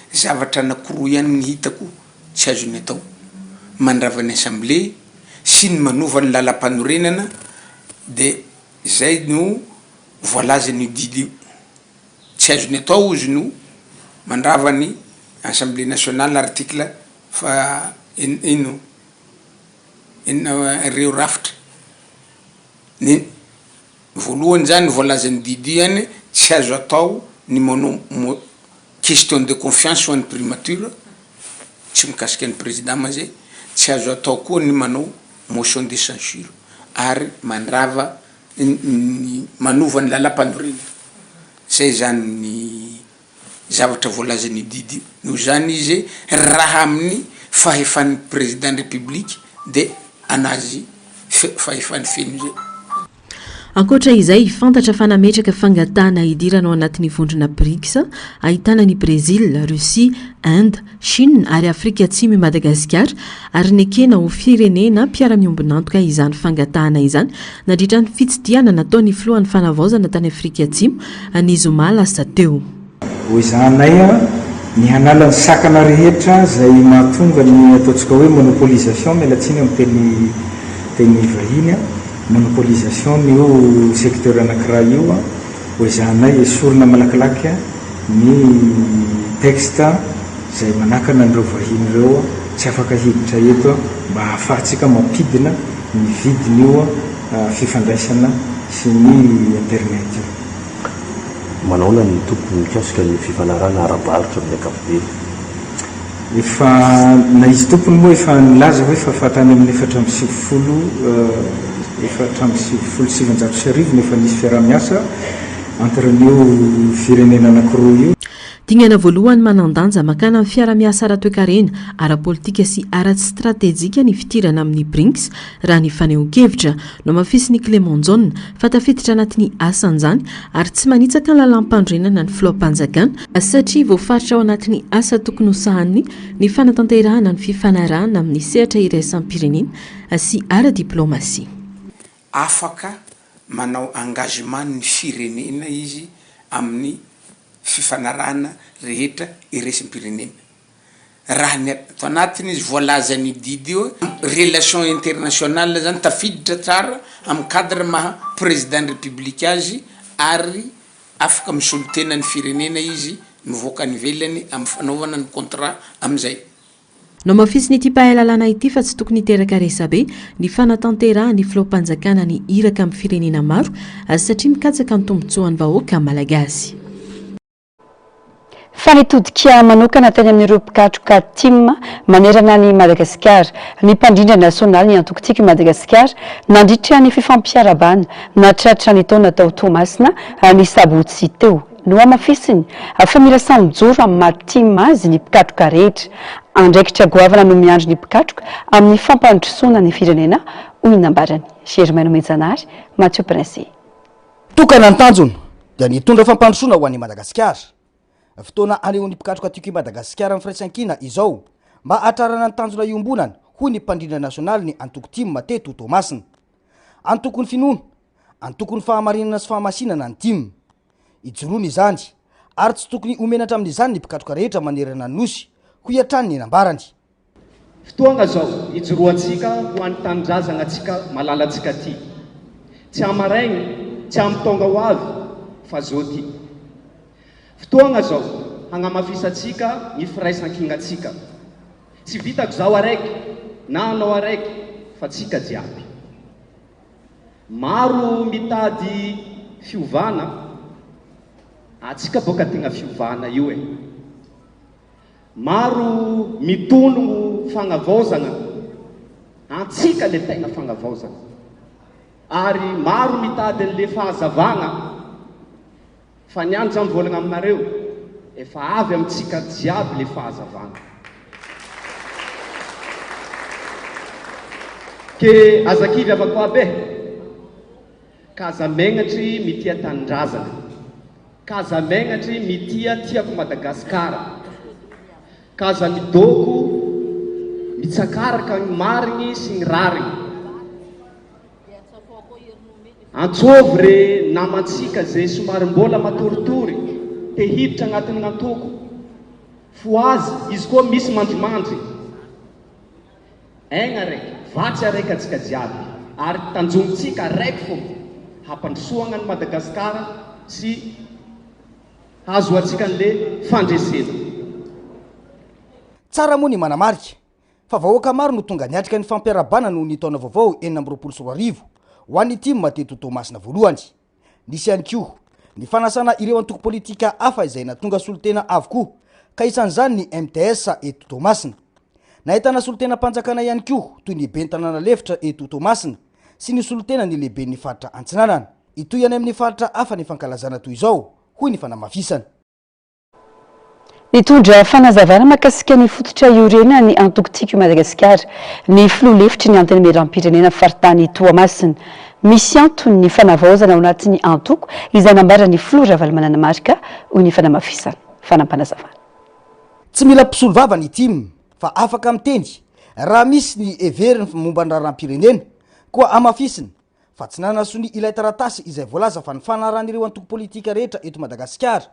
Zavatra anankiroa ihany ny hitako tsy azony atao mandrava ny assemblée sy ny manova ny lalam-panorenana dia izay no voalaza ny didy io tsy azony atao izy no mandrava ny assemblée nationale article fa ino ireo rafitra ny voalohany zany voalaza ny didy io ihany tsy azo atao ny question de confiance ho an'ny primature tsy mikasika ny président mazay tsy azo atao koa ny manao motion de censure ary mandrava ny manova ny lalam-panorenana zay zany ny zavatra voalaza ny didy no zany izy raha amin'ny fahefan'ny président de république de anazy fahefan'ny feno zay. Ankoatra izay fantatra fa nametraka fangatana idirana ao anatin'ny vondrona BRICS ahitana ny Brésil, Russie, Inde, Chine ary Afrika Atsimo i Madagasikara ary nekena ho firenena mpiara-miombonantoka izany fangatahana izany nandritra ny fitsidiana nataon'ny filohan'ny fanavaozana tany Afrika Atsimo ny zoma lasa teo. Hoy izanay ny hanala ny sakana rehetra izay mahatonga ny ataontsika hoe monopolisation mialatsiny amin'ny teny vahiny monopolisation ny secteur anankiray io ho izanay esorina malakilaky ny texte izay manakana an'ireo vahiny ireo tsy afaka hiditra eto mba ahafahantsika mampidina ny vidiny io fifandraisana sy ny internet io. Manaona ny tompony mikasika ny fifanarana ara-barotra amin'ny ankapobeny efa na izy tompony moa efa nilaza hoe fa fatany amin'ny 770 nefa nisy fiarah-miasa entre nio firenena anankiroa io. Dingana voalohany manandanja makana amin'ny fiara-miasa ara-toekarena ara-politika sy ara-stratéjika ny fitirana amin'ny BRICS raha ny faneho-kevitra no mafisy ny Clément John fa tafiditra anatin'ny asan'izany ary tsy manitsaka ny lalam-pandrenana ny filoam-panjakana satria voafaritra ao anatin'ny asa tokony hosahaniny ny fanatanterahana ny fifanarahana amin'ny sehatra iraisam-pirenena sy ara-diplomasia. Afaka manao engagement ny firenena izy amin'ny fifanarahana rehetra iraisim-pirenena raha ny ato anatiny izy voalaza ny didy io relation internationale zany tafiditra tsara amin'ny cadre maha président de république azy ary afaka misolotena ny firenena izy mivoaka ny velany amin'ny fanaovana ny contrat amin'izay. No mafisy ny tipahalalana ity fa tsy tokony hiteraka resabe ny fanatanterahana ny filoam-panjakana ny iraka amin'ny firenena maro satria mikatsaka ny tombotsoan'ny vahoaka malagasy. Fanitodika manokana tany amin'ireo mpikatroka team manerana ny Madagasikara ny mpandrindra nasionaly ny antokotsika Madagasikara nandritra ny fifampiarabana na tratra ny taona tao Tomasina ny sabotsy teo no amafisiny fa mila samy mijoro amin'ny maro team azy ny mpikatroka rehetra andraikitra goavana no miandro ny mpikatroka amin'ny fampandrosoana ny firenena hoy nambarany Germaine Mejanary Mathieu Prince. Tokana ny tanjona dia nitondra fampandrosoana ho an'ny Madagasikara. Fotoana anehon'ny mpikatroka tiky Madagasikara amin'ny firaisan-kina izao mba atrarana ny tanjona iombonana hoy ny mpandrindra nasionaly ny antoko team teto Tomasina. Antoko ny finoana, antoko ny fahamarinana sy fahamasinana ny team. Ijoroany izany ary tsy tokony homenatra amin'izany ny mpikatroka rehetra manerana ny nosy ho hiatrany ny nambarany. Fotoana zao ijoroantsika ho an'ny tanindrazana antsika malalantsika ty. Tsy amaraigny, tsy amitonga ho avy fa zao ty. Fotoana zao hagnamafisatsika ny firaisan-kinatsika tsy vitako zaho araiky na anao araiky fa tsika jiaby. Maro mitady fiovana, atsika boka tegna fiovana io e. Maro mitondro fagnavaozana, antsika le tegna fagnavaozana. Ary maro mitady an'le fahazavagna, fa ny andro zany volagna aminareo efa avy amintsika jiaby le fahazavagna. Ke azakivy avako aby kaza megnatry mitia tanindrazana, kaza megnatry mitia tiako Madagasikara, kaza midoko mitsakaraka ny marigny sy ny rarigny. Antsovy re namantsika zay somary mbola matoritory te hiditra agnatin'ny antoko, fo azy izy koa misy mandrimandry. Aigna raiky, vatsy araiky atsika jiaby, ary tanjonitsika raiky fô hampandrosoagna ny Madagasikara sy azo atsika an'le fandresena. Tsara moa ny manamarika fa vahoaka maro no tonga niatrika ny fampiarabana no ny taona vaovao 2024 ho an'ny team Mateto Tomasina voalohany. Nisy ihany koa ny fanasana ireo antoko politika hafa izay natonga solotena avokoa ka isan'izany ny MTS eto Tomasina. Nahitana solotena mpanjakana ihany koa toy ny ben'ny tanàna lefitra eto Tomasina sy ny solotena ny lehibe ny faritra Antsinanana. Itoy any amin'ny faritra hafa ny fankalazana toy izao hoy ny fanamafisana. Nitondra fanazavana makasika ny fototra iorena ny antoko Madagasikara ny filoha lefitry ny antony meram-pirenena faritany Toamasina. Misy antony ny fanavaozana ao anatin'ny antoko izay nambara ny filoha Ravalomanana Marika hoy ny fanamafisana. Fanampanazavana. Tsy mila mpisolo vava ny team fa afaka miteny raha misy ny everiny momba ny raharam-pirenena koa amafisina fa tsy nanaso ny ilay taratasy izay voalaza fa ny fanaran'ireo antoko politika rehetra eto Madagasikara.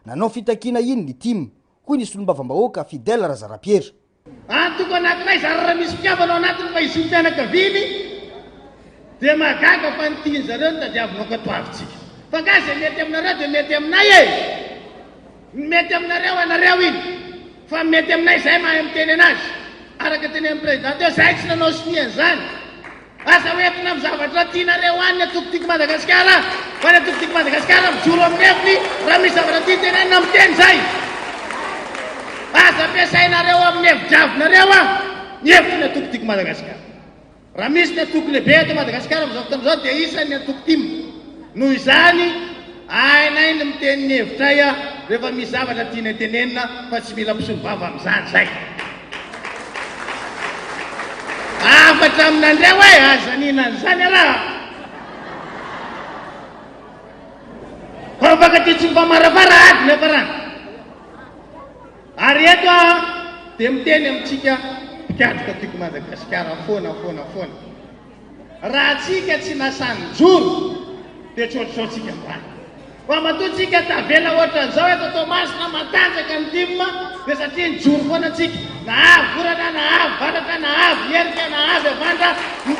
Nanao fitakiana iny ny team hoy ny solombavambahoaka Fidèle Razarapiera. Antoko anankiray zary raha misy mpiavana ao anatiny fa izy fianakaviny dia magaga fa ny tiany zareo ny tadiavinao ka toavitsika. Fa ka zay mety aminareo dia mety aminay e. Mety aminareo anareo iny fa mety aminay zay mahay miteny anazy. Araka teny amin'ny président eo zay tsy nanao siniany zany. Asa hoentina amin'ny zavatra tianareo any atokotiko Madagasikara fa ny atokotiko Madagasikara mijoro amin'ny hefiny raha misy zavatra tia tenenina miteny zay. Asa ampiasainareo amin'ny hevi-dravinareo ny hevitry ny atokotiko Madagasikara. Raha misy ny atoko lehibe eto Madagasikara amin'izao fotoana izao dia isan'ny atoko timo. Noho izany ainay ny miteny ny hevitray rehefa misy zavatra tiana tenenina fa tsy mila mpisolo vava amin'izany zay. Afatra aminandreo hoe azanina an'izany raha. Fa afaka ty tsy mifamarafara ady nefa rano. Ary eto dia miteny amintsika mpikatroka tiako Madagasikara foana. Raha tsika tsy nasany joro dia tsotritsika mbany. Fa matotsika tavela ohatran'izao eto Tomasina matanjaka ny timma dia satria ny joro foana tsika. Na avy vorana, na avy varatra, na avy herika, na avy avandra, ny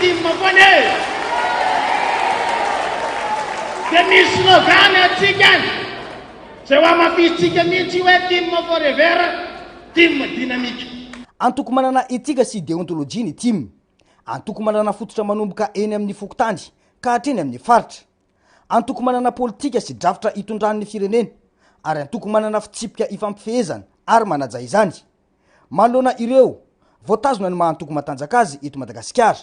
timma foana e. Dia misy slogan atsika any. Zay ho amafisitsika mihitsy hoe timma forever, timma dynamique. Antoko manana etika sy deontologia ny team. Antoko manana fototra manomboka eny amin'ny fokotany ka hatreny amin'ny faritra. Antoko manana politika sy drafitra itondran'ny firenena ary antoko manana fitsipika ifampifehezana ary manaja izany. Manoloana ireo voatazona ny mahantoko matanjaka azy eto Madagasikara.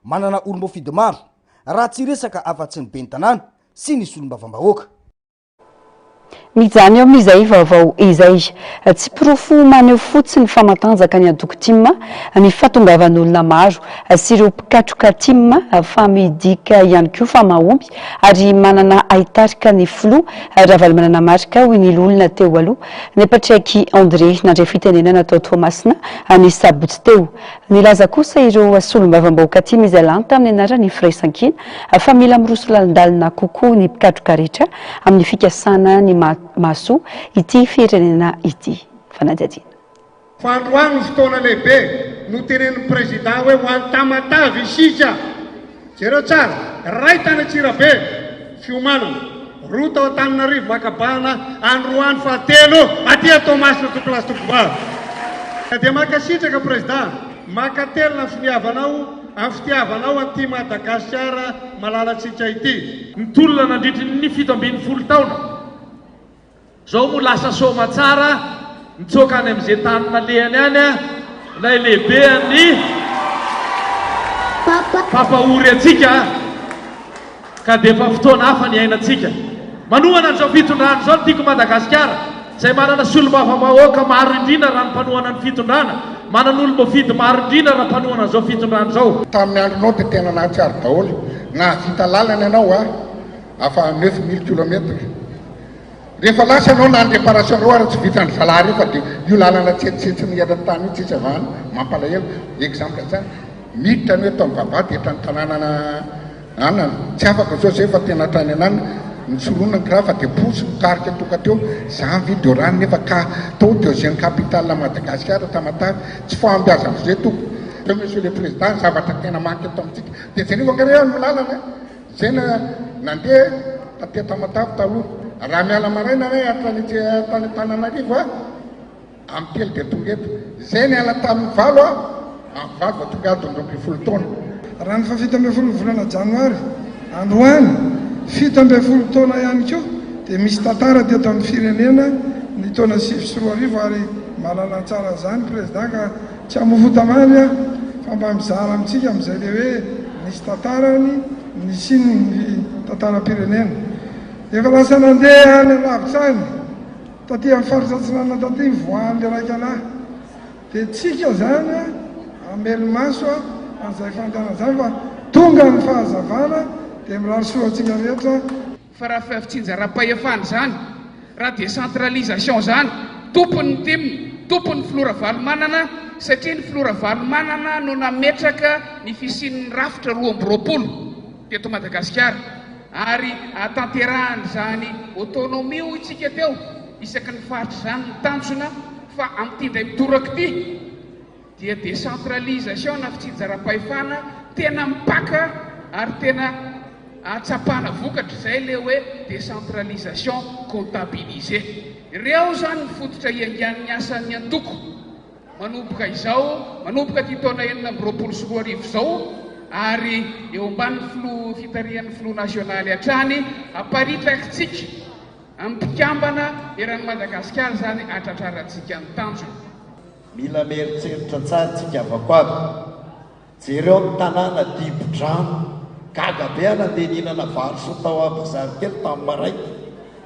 Manana olom-bofidy maro raha tsy resaka afa-tsy ny ben'ny tanàna sy ny solombavambahoaka. Mijany eo amin'izay vaovao izay tsy pirofo maneho fotsiny famatanjaka ny antoko timma ny fahatongavan'olona maro sy ireo mpikatroka timma fa midika ihany koa fa mahomby ary manana ahitarika ny filoha Ravalomanana Marika hoy ny olona teo aloha ny patriarky André nandray fitenenana tao Toamasina ny sabotsy teo. Nilaza kosa ireo solombavambahoaka timma izay lany tamin'ny anarany firaisan-kina fa mila miroso lalindalina kokoa ny mpikatroka rehetra amin'ny fikasana ny maso ity firenena ity. Fanadihadiana. Fa androany fotoana lehibe no tenen'ny président hoe ho an'ny tamatavy isika. Jereo tsara, ray tany Antsirabe fiomanana, roa tao Antananarivo Makabana, androany fahatelo aty Tomasina Tokolasy Tokobava. dia makasitraka président makatelina finiavanao amin'ny fitiavanao anty Madagasikara malalatsika ity. Ny tolona nandritry ny 70 taona zao moa lasa soma tsara nitsoka any amin'izay tany nalehany any ilay lehibe any pampahory atsika ka dia efa fotoana hafa ny ainatsika. Manohana an'izao fitondrana zao tiako Madagasikara izay manana solombavambahoaka maro indrindra raha ny mpanohana ny fitondrana, manana olom-bofidy maro indrindra raha mpanohana zao fitondrana zao. Tamin'ny andronao dia tena nahatsiaro daholo na vita lalana ianao afa 9000 kilometra. Rehefa lasa anao na réparation roa tsy vitany valary fa dia io lalana tsetsitsetsiny eran-tany io tsitsy avahany mampalahelo. Exemple zany miditra ny hoe tao mivavah dia etrany tanàna anana tsy afaka zao zay fa tena trany anana nisoroana ny raha fa dia posy mitarika toka teo za video rany nefa ka tao deuxième capitale Madagasikara Tamatavy tsy fahombiaza amin'izay tompo. Teo monsieur le président zavatra tena manky eto amintsika dia zay niva kare ny lalana zay nandeha taty Tamatavy taloha raha miala maraina tany Tananarivo amin'ny telo dia tonga eto zay niala tamin'ny valo amin'ny valo tonga adony 20 taona. Raha ny fa 17 volana janoary androany 17 taona ihany koa dia misy tantara teto amin'ny firenena ny taona 20 ary malalatsara zany président ka tsy hamofotamany fa mba mizara amintsika amin'izay le hoe nisy tantarany ny siny ny tantaram-pirenena. Efa lasa nandeha any lavitsany taty amin'ny farisatsinana taty voan'le raika anahy dia tsika zany amelomaso an'izay fantana zany fa tonga ny fahazavana dia mirary soatsika rehetra. Fa raha fitsinjaram-pahefana zany raha décentralisation zany tompony timiny tompony flora valomanana satria ny flora valomanana no nametraka ny fisian'ny rafitra 20 teto Madagasikara ary atanterahany zany autonomie ho itsika teo isaky ny faritra zany ny tanjona fa amin'ny tinday mitoraka ity dia décentralisation na fitsinjaram-pahefana tena mipaka ary tena atsapana vokatra zay le hoe décentralisation comptabilisée. Ireo zany fototra iangian'ny asan'ny antoko manomboka izao manomboka ty taona 2024 zao ary eo ambany fitarian'ny flo nasionaly hatrany aparitrakytsika amin'ny mpikambana eran'ny Madagasikara zany atratrarantsika ny tanjona. Mila mieritseritra tsara tsika avako aby jereo ny tanàna dibo-drano gaga be nandeha nihinana varoso tao a bazary kely tamin'ny maraiky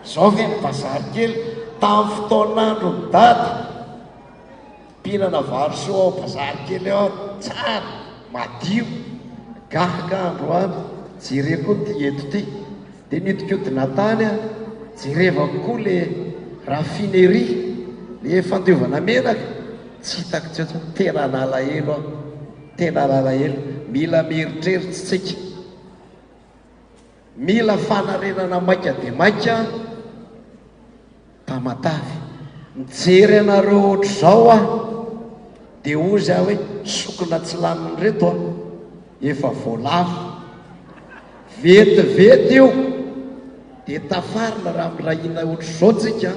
zao ve ny bazary kely tamin'ny fotoan'andro ny dady mpihinana varoso ao bazary kely ao tsara madio gaga androany jereko ty eto ty dia nidikotina tany jerevako koa le raffinerie le fandiovana menaka tsy hitako tsotso tena nalahelo tena nalahelo. Mila mieritreritsy tsika mila fanarenana maika dia maika Tamatavy mijery anareo ohatr' zao dia ozy hoe sokona tsy laniny reto efa voalavo vetivety io dia tafarina raha mirahina ohatr' zao tsika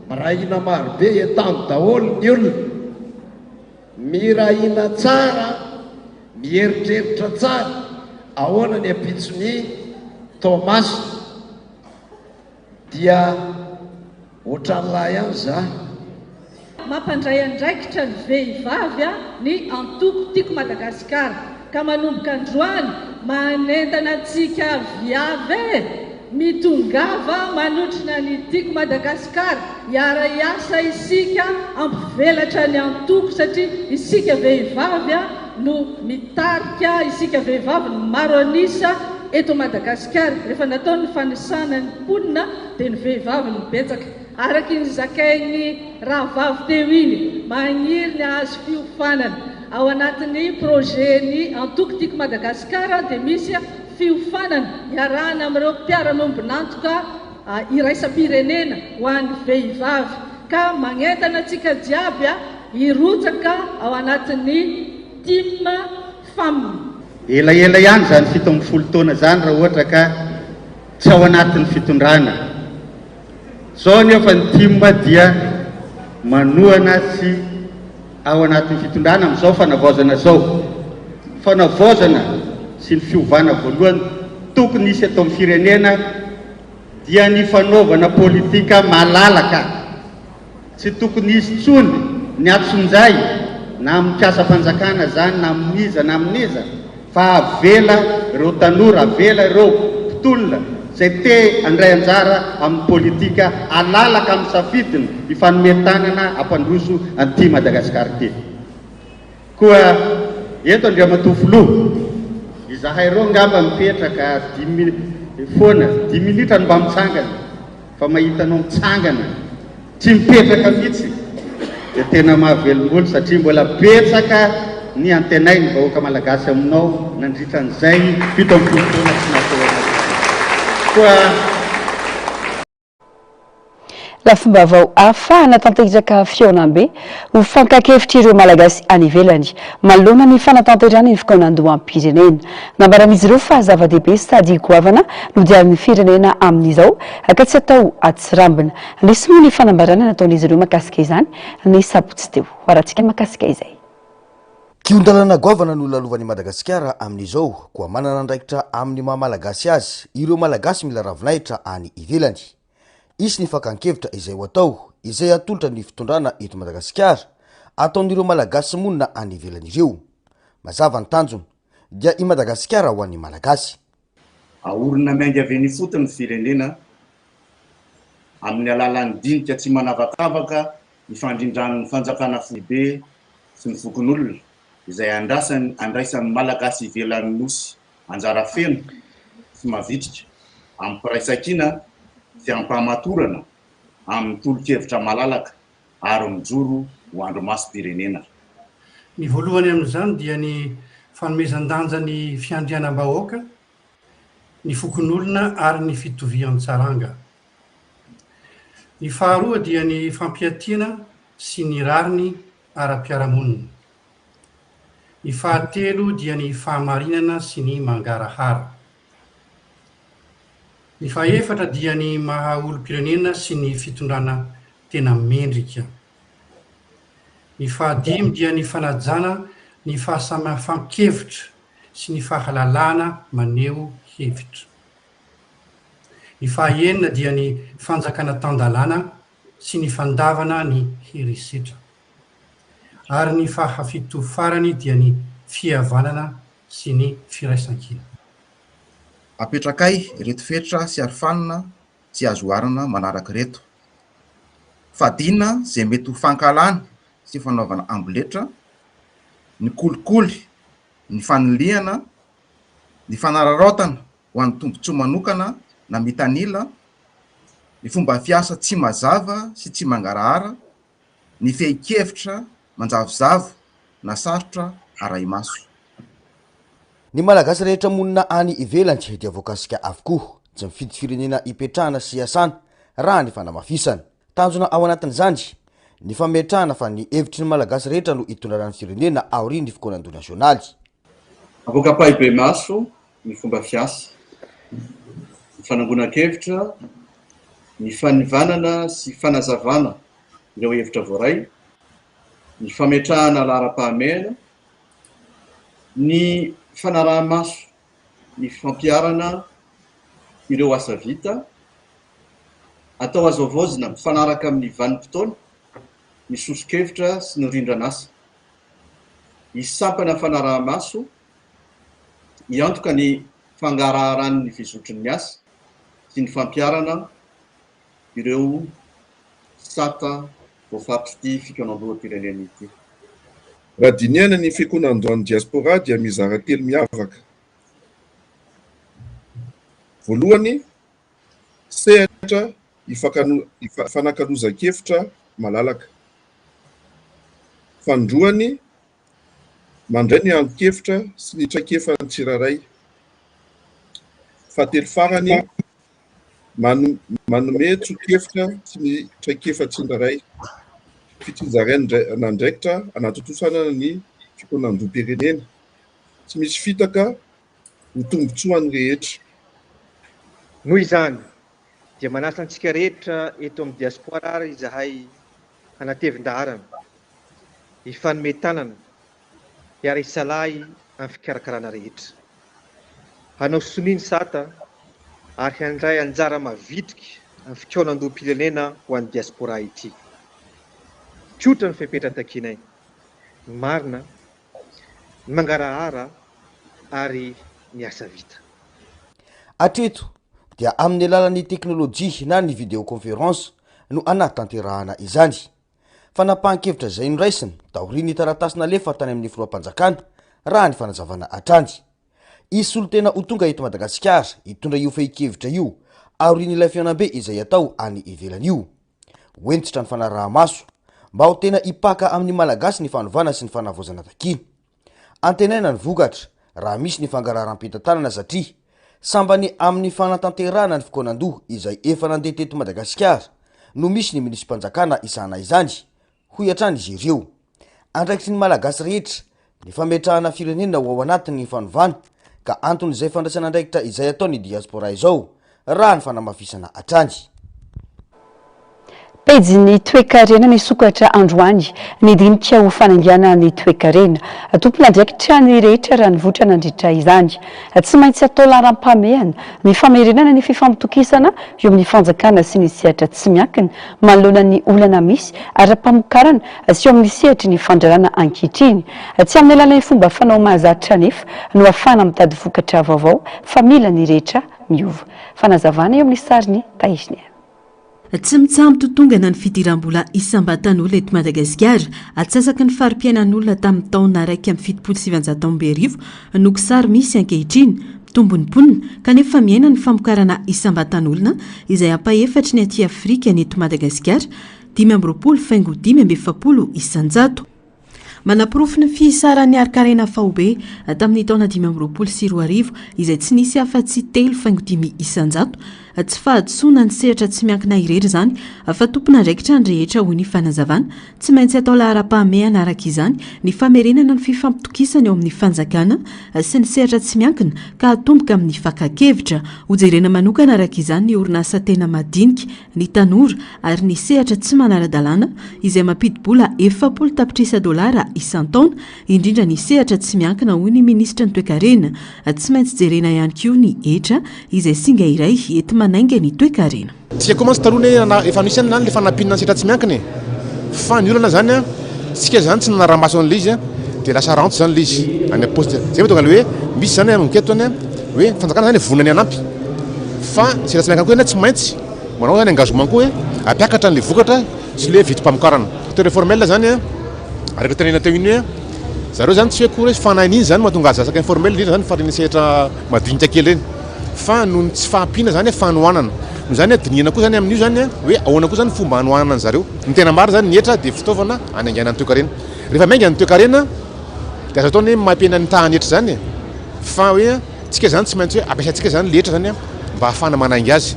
mirahina marobe etano daholo ny olona mirahina tsara mieritreritra tsara ahoana ny ampitsony Thomas dia ohatran'lahy ihany za mampandray andraikitra ny vehivavy ny antoko tiako Madagasikara ka manomboka androany manentana antsika viavy mitongava manotrina ny tiako Madagasikara hiara iasa isika ampivelatra ny antoko satria isika vehivavy no mitarika isika vehivavy no maro anisa eto Madagasikara. Rehefa natao ny fanisana ny mponina dia ny vehivavy no betsaka araky ny zakainy rahavavy teo iny magniry ny azo fiofanana ao anatin'ny projet ny antoko tiako Madagasikara dia misy fiofanana iarahana amin'ireo mpiara-miombonantoka iraisam-pirenena ho an'ny vehivavy ka magnentana antsika jiaby hirotsaka ao anatin'ny team femme. Elaela ihany zany 17 taona zany raha ohatra ka tsy ao anatin'ny fitondrana zao nefa ny team dia manohana sy ao anatin'ny fitondrana amin'izao fanavaozana zao. Fanavaozana sy ny fiovana voalohany tokony isy atao amin'ny firenena dia ny fanaovana politika malalaka. Tsy tokony isy tsony ny atsonjay na amin'ny mpiasa fanjakana zany na amin'iza na amin'iza fa avela ireo tanora, avela ireo mpitolona zay te andray anjara amin'ny politika alalaka amin'ny safidiny ifanometanana ampandroso an'ity Madagasikara ty. Koa eto Andriamatofiloha, izahay reo ngamba mipetraka 10 minitra no mba mitsangana, fa mahitanao mitsangana tsy mipetraka mihitsy dia tena mahavelom-bolo satria mbola betsaka ny antenay ny vahoaka malagasy aminao nandritra an'izay 17 taona tsy natao. Koa lafomba vao ahafahana tanteraka fiaonam-be ho fankakevitra ireo malagasy any ivelany manoloana ny fanatanterana ny fikaonandoha am-pirenena nambaran'izy ireo fa zava-dehibe sady goavana no diavin'ny firenena amin'izao ka tsy atao atsirambina. Nisy moa ny fanambarana nataon'izy ireo makasika izany ny sabotsy teo hoarantsika makasika izay. Kiondalana goavana no lalovan'i Madagasikara amin'izao koa manana andraikitra amin'ny maha malagasy azy ireo malagasy mila ravinahitra any ivelany. Isy ny fakan-kevitra izay ho atao izay atolotra ny fitondrana eto Madagasikara ataon'ireo malagasy monina any ivelany ireo. Mazava ny tanjony dia i Madagasikara ho an'ny malagasy. Aorina miainga avy ny fotony firenena amin'ny alalan'ny dinika tsy manavakavaka ny fandrindrany fanjakana foibe sy ny fokon'olona izay andraisan'ny malagasy ivelan'ny nosy anjara feno sy mavitrika amin'ny piraisankina sy ampahamatorana amin'ny tolo-kevitra malalaka ary mijoro ho andro masom-pirenena. Ny voalohany amin'izany dia ny fanomezan-danja ny fiandrianam-bahoaka, ny fokon'olona ary ny fitovian'ny tsaranga. Ny faharoa dia ny fampiatiana sy ny rariny ara-piaramonina. Ny fahatelo dia ny fahamarinana sy ny mangarahara. Ny fahaefatra dia ny maha olom-pirenena sy ny fitondrana tena mendrika. Ny fahadimy dia ny fanajana ny fahasamihafan-kevitra sy ny fahalalana maneho hevitra. Ny fahaenina dia ny fanjakana tandalana sy ny fandavana ny herisetra. Ary ny fahafito farany dia ny fihavanana sy ny firaisan-kina. Apetrakay reto fetra sy arifanina sy azoarana manaraka reto. Fadina zay mety ho fankalana sy fanaovana amboletra, ny kolikoly, ny faniliana, ny fanararaotana ho an'ny tombontsoa manokana na mitanila, ny fomba fiasa tsy mazava sy tsy mangarahara, ny fehi-kevitra manjavozavo na sarotra aray-maso. Ny malagasy rehetra monina any ivelany dia voakasika avokoa tsy mifidy firenena ipetrahana sy asana raha ny fanamafisana. Tanjona ao anatin'izany ny fametrahana fa ny hevitry ny malagasy rehetra no hitondrana ny firenena aorian'ny fikonan-doha nasionaly. Avoaka-pahibe maso ny fomba fiasa, ny fanangonan-kevitra, ny fanivanana sy fanazavana ireo hevitra voaray, ny fametrahana lara-pahamehana, ny fanaraha-maso, ny fampiarana ireo asa vita, atao azo avozina mifanaraka amin'ny vanim-potoana, ny soso-kevitra sy ny rindran'asa. Isampana fanaraha-maso, iantoka ny fangaraharany ny fizotrin'ny asa sy ny fampiarana ireo sata voafaritra ity fikaonam-doham-pirenena ity. Raha dinihana ny fikonan-dohan'ny diaspora dia mizara telo miavaka. Voalohany, sehatra fanankalozan-kevitra malalaka. Fandroany, mandray ny angon-kevitra sy ny traikefan'ny tsiraray. Fahatelo farany, manome tso-kevitra sy ny traikefa-tsindraray. Fitsinjaray nandraikitra anatotofanana ny fikonan-doham-pirenena. Tsy misy fitaka ho tombotsoany rehetra. Noho izany dia manasa antsika rehetra eto amin'ny diaspora izahay hanatevin-daharana ifanometanana hiara isalahy amin'ny fikarakarana rehetra. Hanao soniny sata ary handray anjara mavitrika amin'ny fikaonan-doha-pirenena ho an'ny diaspora ity. Tsotra ny fipetra-takinay, ny marina, ny mangarahara ary ny asa vita. Atreto dia amin'ny alalan'ny teknôlôjia na ny videoconférence no anatanterahana izany. Fanapahan-kevitra izay noraisiny daoriany taratasina lefa tany amin'ny filoam-panjakana raha ny fanazavana hatrany. Isy olo tena ho tonga eto Madagasikara hitondra io fehi-kevitra io aoriany ilay fianambe izay atao any ivelany io. Hoentitra ny fanaraha-maso mba ho tena hipaka amin'ny malagasy ny fanovana sy ny fanavozana takiny. Antenaina ny vokatra raha misy ny fangararam-pitantanana satria sambany amin'ny fanatanterahana ny fikonan-doha izay efa nandeha teto Madagasikara no misy ny minisym-panjakana isana izany. Hoy hatrany izy ireo. Andraikitry ny malagasy rehetra ny fametrahana firenena ho ao anatin'ny fanovana ka antony izay fandraisana andraikitra izay ataony diaspora izao raha ny fanamafisana hatrany. Pejy ny toe-karena ny sokatra androany ny dinika ho fanangana ny toe-karena tompo andraikitra ny rehetra raha nivotra nandritra izany. Tsy maintsy atao laharam-pameana ny famerenana ny fifampitokisana eo amin'ny fanjakana sy ny sehatra tsy miankina manoloana ny olana misy ara-pamokarana sy eo amin'ny sehatry ny fandrarana ankehitriny. Tsy amin'ny alalan'ny fomba fanao mahazatra nefa no ahafahana mitady vokatra vaovao fa mila ny rehetra miova. Fanazavana eo amin'ny sariny Taisnia. Tsy mitsambo-totongana ny fidiram-bola isam-batan'olona eto Madagasikara atsasaka ny fari-piainan'olona tamin'ny taona 1,700 no kisary misy ankehitriny tombony ponina kanefa miaina ny famokarana isam-batan'olona izay ampahefatry ny aty Afrika ny eto Madagasikara 5,5 isanjato. Manaporofo ny fisaran'ny arkarena faobe tamin'ny taona 5,20 izay tsy nisy afa-tsy 3,5 isanjato. Tsy fahadisoana ny sehatra tsy miankina irery izany fa tompona andraikitra ny rehetra hoy ny fanazavana tsy maintsy atao laharam-pahamehana araka izany ny famerenana ny fifampitokisana eo amin'ny fanjakana sy ny sehatra tsy miankina ka hatomboka amin'ny fakakevitra hojerena manokana araka izany ny orinasa tena madinika ny tanora ary ny sehatra tsy manara-dalàna izay mampidi-bola $40 isan-taona indrindra ny sehatra tsy miankina hoy ny ministra ny toe-karena tsy maintsy jerena ihany koa ny hetra izay singa iray ety manainga ny toe-karena. Tsika komansy taroana efa nisy zany le fanampinana sehatra tsy miankina fa ny olana zany tsika zany tsy nanara-maso an'ilay izy dia lasa rantso zany le izy any aposte zay tonga le hoe misy zany miketo any hoe fanjakana zany vonany anampy fa sehatra tsy miankina koa tsy maintsy manao zany engagement koa hoe ampiakatra an'le vokatra sy le vitim-pamokarana secteur formel zany araka tenena teo iny hoe zareo zany tsy hoe koa hoe fanan'iny zany mahatonga azy zasaka informel indrindra zany fariny sehatra madinika kely reny fa no tsy fahampiana zany fanohanana no zany dinihana koa zany amin'io zany hoe ahoana koa zany fomba hanohanana an'zareo ny tena maro zany ny hetra dia fitaovana anaingaina ny toe-karena rehefa mainga ny toe-karena dia azo ataony hoe mampiana ny tahanyetra zany fa hoe tsika zany tsy maintsy hoe ampiasantsika zany lehetra zany mba hahafana manainga azy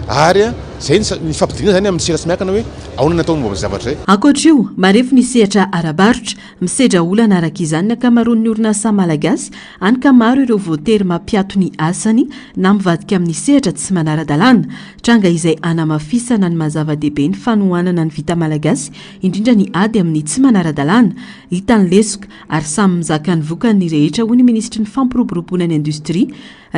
ary zay ny fampidiriana zany amin'ny sehatra tsy miankina hoe ahoana natao momba zavatra zay. Ankoatrio marefo ny sehatra arabarotra misedra olana araka izany ny akamaroan'ny orinasa malagasy any ka maro ireo voatery mampiato ny asany na mivadika amin'ny sehatra tsy manara-dalàna tranga izay anamafisana ny mazava-dehibe ny fanohanana ny vita malagasy indrindra ny ady amin'ny tsy manara-dalàna hita ny lesoka ary samy mizaka ny vokany rehetra hoy ny ministry ny fampiroboroboana ny indostria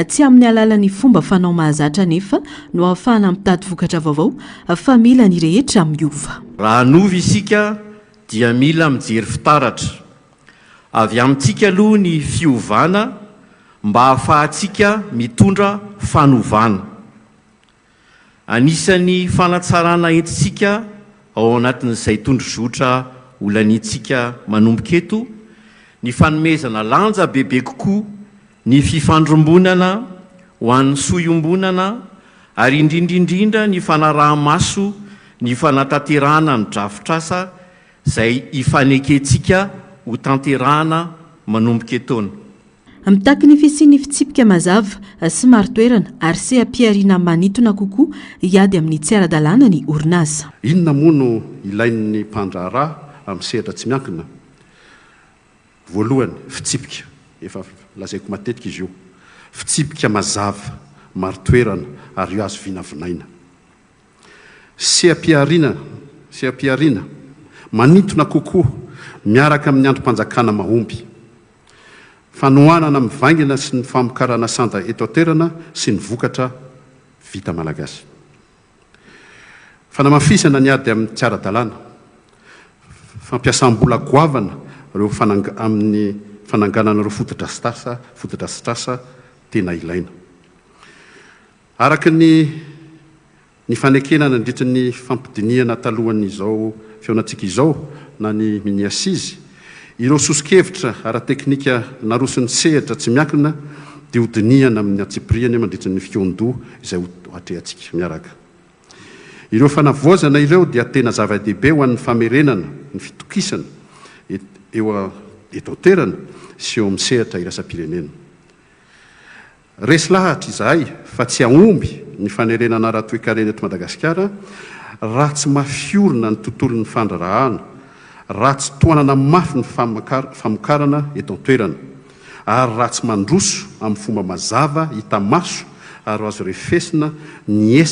tsy amin'ny alalan'ny fomba fanao mahazatra nefa no ahafahana mitady vokatra vaovao fa mila ny rehetra miova. Raha novy isika dia mila mijery fitaratra avy amintsika aloha ny fiovana mba hahafahantsika mitondra fanovana. Anisan'ny fanatsarana entsika ao anatin'izay tondrozotra olanitsika manomboka eto ny fanomezana lanja bebe kokoa ny fifandrombonana ho an'ny soiombonana ary indrindrindrindra ny fanaraha-maso ny fanatanterahana ny drafitrasa izay ifaneketsika ho tanterahana manomboka etona. Mitaky ny fisian'ny fitsipika mazava sy maro-toerana ary seha-piariana manitona kokoa hiady amin'ny tsy ara-dalàna ny orinasa. Inona moa no ilain'ny mpandraharaha amin'ny sehatra tsy miankina? Voalohany fitsipika efa lazaiko matetika izy io fitsipika mazava maro-toerana ary io azo vinavinaina. Seha-piariana manintona kokoa miaraka amin'ny androm-panjakana mahomby fanohanana mivangina sy ny famokarana sanda eto an-toerana sy ny vokatra vita malagasy fanamafisana ny ady amin'ny tsy ara-dalàna fampiasam-bola goavana reo amin'ny fananganana reo fotodrasitrasa tena ilaina araka ny fanekenana ndritra ny fampidiniana talohan'izao feonantsika izao na ny miniasizy ireo sosikevitra ara-teknika narosony sehatra tsy miankina dia hodiniana amin'ny antsipriany mandritra ny fiondoa izay atrehantsika miaraka ireo fanavoazana ireo dia tena zava-dehibe ho an'ny famerenana ny fitokisana eto toerana sy eo amin'ny sehatra irasam-pirenena resy lahatra izahay fa tsy ahomby ny fanerenana ara-toekarena eto Madagasikara raha tsy mafiorina ny tontolon'ny fandrarahana raha tsy toanana mafy ny famokarana eto an-toerana ary raha tsy mandroso amin'ny fomba mazava hita maso ary azo refesina ny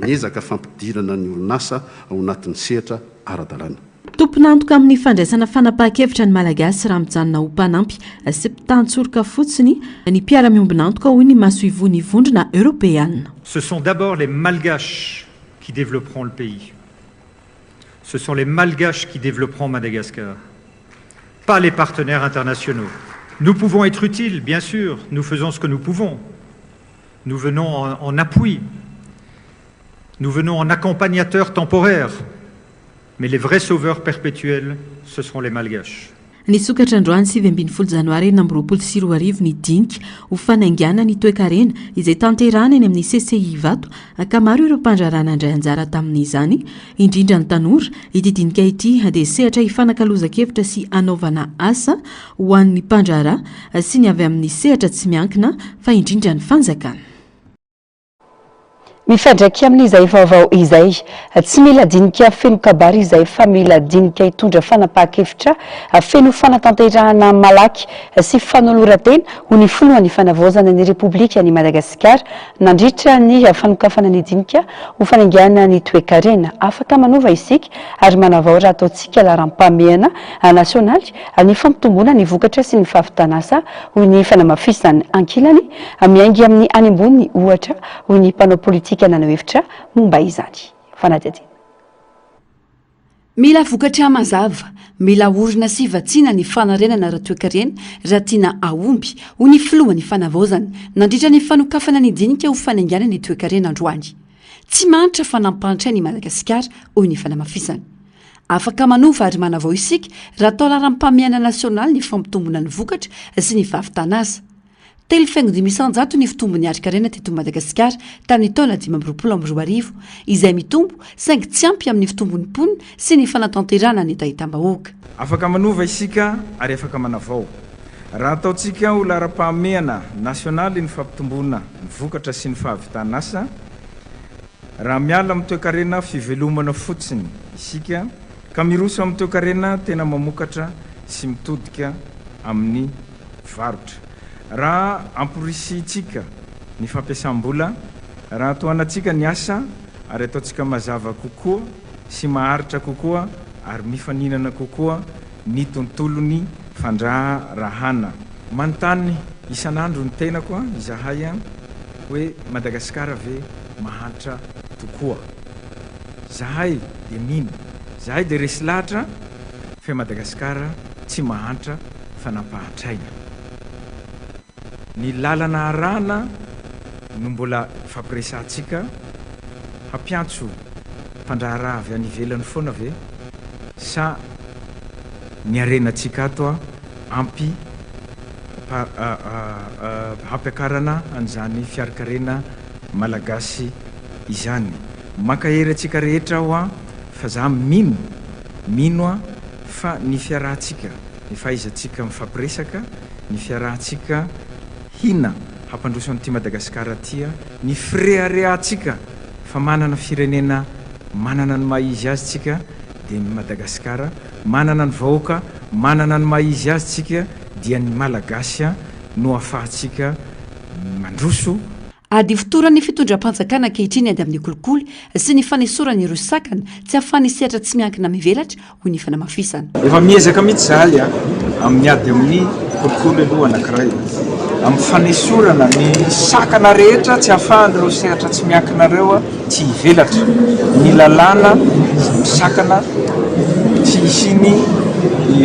ezaka fampidirana ny orinasa ao anatin'ny sehatra ara-dalàna tomponantoka amin'ny fandraisana fanapahan-kevitra ny malagasy raha mijanona ho mpanampy septantsoroka fotsiny ny mpiara-miombinantoka hoy ny masoivony vondrona européenne. Ce sont d'abord les malgaches qui développeront le pays. Ce sont les malgaches qui développeront Madagascar, pas les partenaires internationaux. Nous pouvons être utiles, bien sûr, nous faisons ce que nous pouvons. Nous venons en appui, nous venons en accompagnateur temporaire, mais les vrais sauveurs perpétuels, ce seront les malgaches. Ny sokatra androany 7 janoary 2024 ny dinika ho fanaingana ny toe-karena izay tanterana eny amin'ny CCI Vato ankamaroa ireo mpandrarana andray anjara tamin'izany indrindra ny tanora ity dinika ity dia sehatra hifanankalozan-kevitra sy anaovana asa ho an'ny mpandrara sy ny avy amin'ny sehatra tsy miankina fa indrindra ny fanjakana. Mifandraiky amin'izay vaovao izay tsy mila dinika feno kabary izay fa mila dinika hitondra fanapahan-kevitra feno fanatanterahana malaky sy fanoloran-tena ho ny foloan'ny fanavaozana ny Repoblika ny Madagasikara nandritra ny fanokafana ny dinika ho fanaingana ny toe-karena afaka manova isika ary manavao raha ataontsika laharam-pameana nasionaly ny fampitomboana ny vokatra sy ny fahavitanasa ho ny fanamafisany ankilany miaingy amin'ny any ambony ohatra ho ny mpanao politika nanahevitra momba izany fanadihadina. Mila vokatra mazava, mila orina sy vatsiana ny fanarenana ara-toe-karena raha tiana ahomby ho ny filohan'ny fanavaozana nandritra ny fanokafana ny dinika ho fanaingana ny toe-karena androany. Tsy manitra fanampahantray ny Madagasikara ho ny fanamafisana. Afaka manova ary manavao isika raha atao laharam-pameana nasionaly ny fampitombona ny vokatra sy ny fahavitanasa. Telo faingo 500 ny fitombony ari-karena teto Madagasikara tamin'ny taona 2022 izay mitombo saingy tsy ampy amin'ny fitombony ponina sy ny fanatanterana ny tahitam-bahoaka. Afaka manova isika ary afaka manavao. Raha ataontsika ho laharam-pameana nasionaly ny fampitombona ny vokatra sy ny fahavitanasa, raha miala amin'ny toe-karena fivelomana fotsiny isika ka miroso amin'ny toe-karena tena mamokatra sy mitodika amin'ny varotra. Raha amporisitsika ny fampiasam-bola, raha atoanantsika ny asa ary ataontsika mazava kokoa sy maharitra kokoa ary mifaninana kokoa ny tontolony fandraharahana. Manontany isan'andro ny tenako izahay hoe Madagasikara ve mahantra tokoa. Zahay dia mino, zahay dia resy lahatra fa Madagasikara tsy mahantra fanampahantraina. Ny lalana arahana no mbola fampiresantsika hampiantso mpandraharaha avy any ivelany foana ve sa ny arenantsika ato ampy hampiakarana an'izany fiarakarena malagasy izany. Mankahery atsika rehetra aho fa za mino fa ny fiarahantsika, ny fahaizantsika mifampiresaka, ny fiarahantsika hina hampandroso an'ity Madagasikara tia, ny fireharehantsika fa manana firenena manana ny mahizy azy tsika dia ny Madagasikara, manana ny vahoaka manana ny mahizy azy tsika dia ny malagasy no ahafahantsika mandroso. ady fotorany fitondram-panjakana ankehitriny ady amin'ny kolikoly sy ny fanesorana ireo sakana tsy ahafany sehatra tsy miankina mivelatra hoy ny fanamafisana. Efa miezaka mihitsy zahay amin'ny ady amin'ny kolikoly aloha anankiray amin'ny fanesorana ny sakana rehetra tsy ahafahan'ireo sehatra tsy miankinareo tsy hivelatra ny lalàna sakana tsy hisiny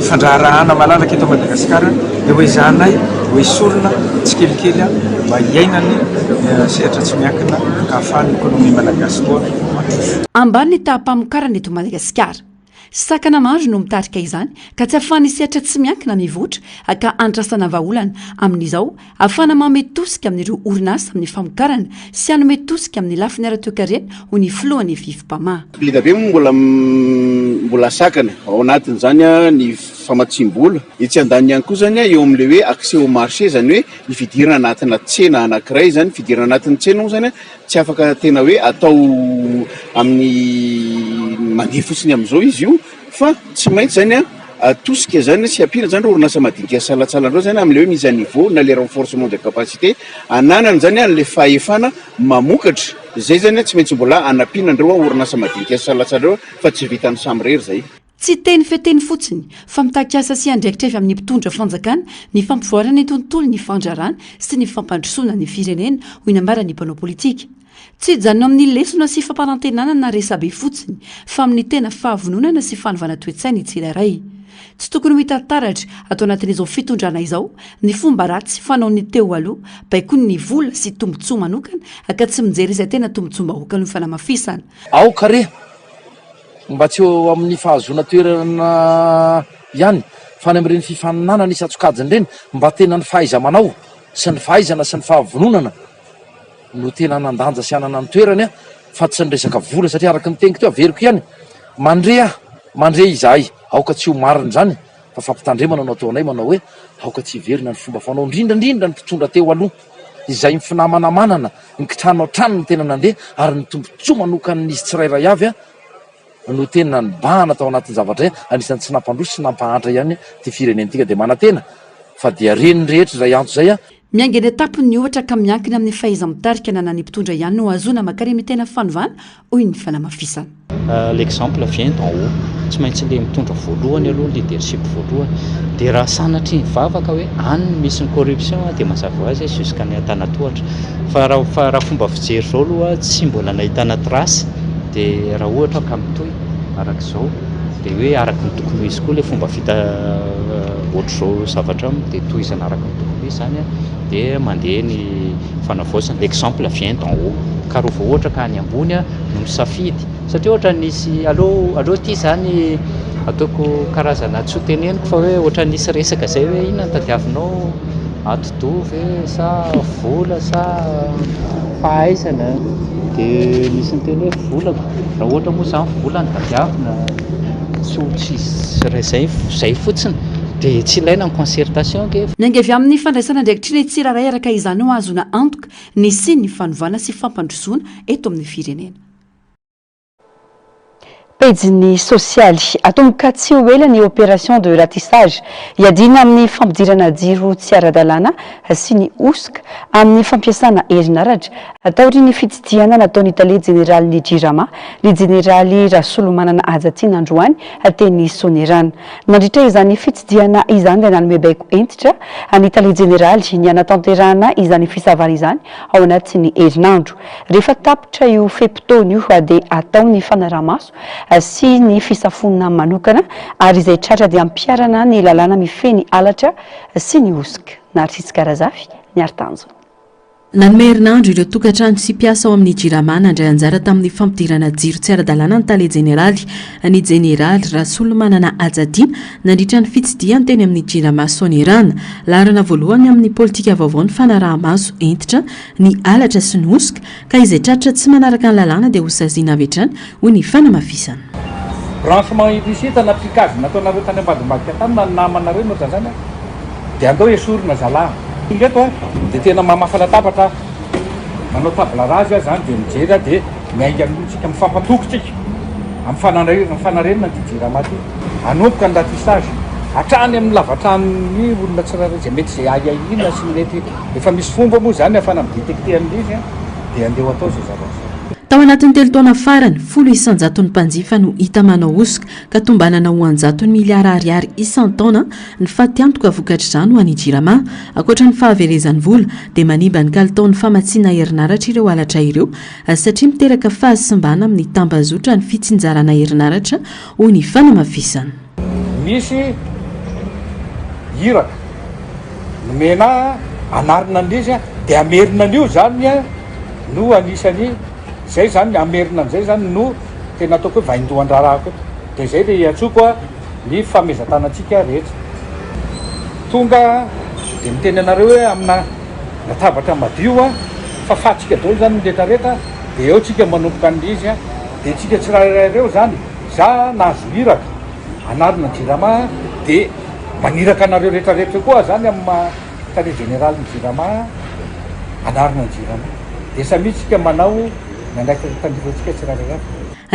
fandraharahana malalaka eto Madagasikara dia hoe zanay hoe esorina tsy kelikely mba hiainany sehatra tsy miankina ka ahafahany économie malagasy koa matosy. Ambany ny tahampamokarana eto Madagasikara sakana maro no mitarika izany ka tsy ahafahany sehatra tsy miankina mivoatra ka andrasana vahaolana amin'izao ahafahana manome tosika amin'ireo orinasa amin'ny famokarana sy hanome tosika amin'ny lafiny ara-toe-karena ho ny filohany vivim-pamaha. Be mbola sakana ao anatin'izany ny famatsim-bola etsy andany ihany koa zany eo amin'le hoe accès au marché zany hoe hifidirana anatina tsena anankiray zany fidirana anatin'ny tsena moa zany tsy afaka tena hoe atao amin'ny mandeha fotsiny amin'izao izy io fa tsy maintsy zany tosika zany sy ampirana zany orinasa madinika salatsalandreo zany amin'le hoe mise à niveau na le renforcement de capacité ananany zany an'le fahefana mamokatra zay zany tsy maintsy mbola anampinandreo orinasa madinika salatsalandreo fa tsy vitany samy rery zay. Tsy teny feteny fotsiny fa mitakasa sy andraikitrefy amin'ny mpitondra fanjakana ny fampivoarana ny tontolo ny fandrarana sy ny fampandrosoana ny firenena hoy nambarany mpanao politika. Tsy hijanona amin'ny lesona sy fampanantenana na resabe fotsiny fa amin'ny tena fahavononana sy fanovana toe-tsaina ny tsirairay. Tsy tokony ho hitantaratra atao anatin'izao fitondrana izao ny fomba ratsy fanao ny teo aloha baikony ny vola sy tombontsoa manokana ka tsy mijery izay tena tombontsoa-bahoaka ny fanamafisana. Aokare mba tsy eo amin'ny fahazona toerana ihany fa ny amin'ireny fifaninana ny satsokajiny ireny mba tena ny fahaiza-manao sy ny fahaizana sy ny fahavononana no tena nandanja sy anana ny toerany fa tsy ny resaka vola satria araka ny teniko teo averiko ihany mandre izahay aoka tsy ho marina zany fa fampitandremana no ataonay manao hoe aoka tsy hiverina ny fomba fanao indrindrandrindra ny mpitondra teo aloha izay mifinamanana nikitrano an-trano ny tena nandeha ary ny tombontsoa manokan'izy tsirairay avy no tena nibahana tao anatin'ny zavatra anisan'ny tsy nampandroso sy nampahantra ihany ty firenentika dia manantena fa dia reny rehetra zay antso zay miaingany etapony ny ohatra ka miankina amin'ny fahaiza-mitarika nanany mpitondra ihany no azona makaremy tena fanovana hoy ny fanamafisana. L'exemple vient d'en haut. Tsy maintsy le mitondra voalohany aloha leadership voalohany dia raha sanatry ny vavaka hoe any misy ny corruption dia mazava ho azy jusqu'à ny antanatohatra fa raha fomba fijery zao aloha tsy mbola nahitana trasy dia raha ohatra ka mitohy arak'izao dia hoe araka ny tokony izy koa le fomba vita ohatr'izao zavatra dia tohizana araka ny tokony izy zany dia mandeha ny fanavaosana. L'exemple vient d'en haut ka raha vao ohatra ka any ambony no misafidy satria ohatra nisy aloha ty zany ataoko karazana tsy ho teneniko fa hoe ohatra nisy resaka zay hoe inona tadiavinao atodovy sa vola sa fahaizana dia nisy ny teny hoe volako raha ohatra moa zany vola ny tadiavina tsy zay fotsiny dia tsy ilaina ny concertation ke miainga avy amin'ny fandraisana andraikitriny tsiraray araka izany ho azona antoka ny sy ny fanovana sy fampandrosoana eto amin'ny firenena. Pejiny sosialy atao mikatsia ho ela ny opération de ratissage hiadina amin'ny fampidirana jiro tsy ara-dalàna sy ny osika amin'ny fampiasana herinaratra ataory ny fitsidihana nataony tale jeneraly ny jirama ny jeneraly Rasolomanana Ajatina Androany teny Sonerana nandritra izany fitsidihana izany dia nanome baiko entitra ny tale jeneraly ny anatanterana izany fisavana izany ao anatin'ny herinandro rehefa tapitra io fepitony io dia atao ny fanaramaso sy ny fisafonana manokana ary izay tratra dia ampiarana ny lalàna mifeny alatra sy ny osika Narsitsikarazafi ny Artanjo. Nanome herinandro ireo tokantrano sy mpiasa ao amin'ny jirama nandray anjara tamin'ny fampidirana jiro tsy ara-dalàna ny tale jeneraly ny jeneraly Rasolomanana Ajadina nandritra ny fitsidihany teny amin'ny jirama Sonerana laharana voalohany amin'ny politika vaovao ny fanaraha-maso entitra ny alatra sy ny osika ka izay tratra tsy manaraka ny lalàna dia hosaziana avy hatrany hoy ny fanamafisana. Branchement illicite anaplikavy nataonareo tany ambadimbadika tany na namanareo moa zany dia andao esorina zalahy ingeto dia tena mamafa latabatra manao tabla razy zany dia mijery dia miainga amintsika mifampatokotsika amin'ny fanarenana ty jirama ty anomboka ny ratissage hatrany amin'ny lavatrany olona tsirairay zay mety zay aiaina sy mety efa misy fomba moa zany afana midetecte amin'izy dia andeha atao zay zavatra. Tao anatin'ny 3 taona farany 10 isanjaton'ny mpanjifa no hita manao osika ka tombanana ho anjaton'ny miliara ariary isan-taona ny fatiantoka vokatra izany ho an'ny jirama. Ankoatra ny fahaverezan'ny vola dia manimba ny kalitaon'ny famatsiana herinaratra ireo halatra ireo satria miteraka fahasimbana amin'ny tambazotra ny fitsinjarana herinaratra ho ny fanamafisana. Misy hiraka nomena anarina an'izy dia amerina an'io zany no anisany zay zany amerina an'izay zany no tena ataoko hoe vaindohan-drarahako dia zay dia iatsoko ny famezantanantsika rehetra tonga dia miteny anareo hoe amina latabatra madio fa fatsika daholo zany rehetrarehetra dia eo tsika manomboka an'izy dia tsika tsiraireo zany za nahazo hiraka anarina jirama dia maniraka anareo rehetrarehetra koa zany amin'ny tare général ny jirama anarina ny jirama dia samitsika manao nandraiky tandrifetsika tsiraireo.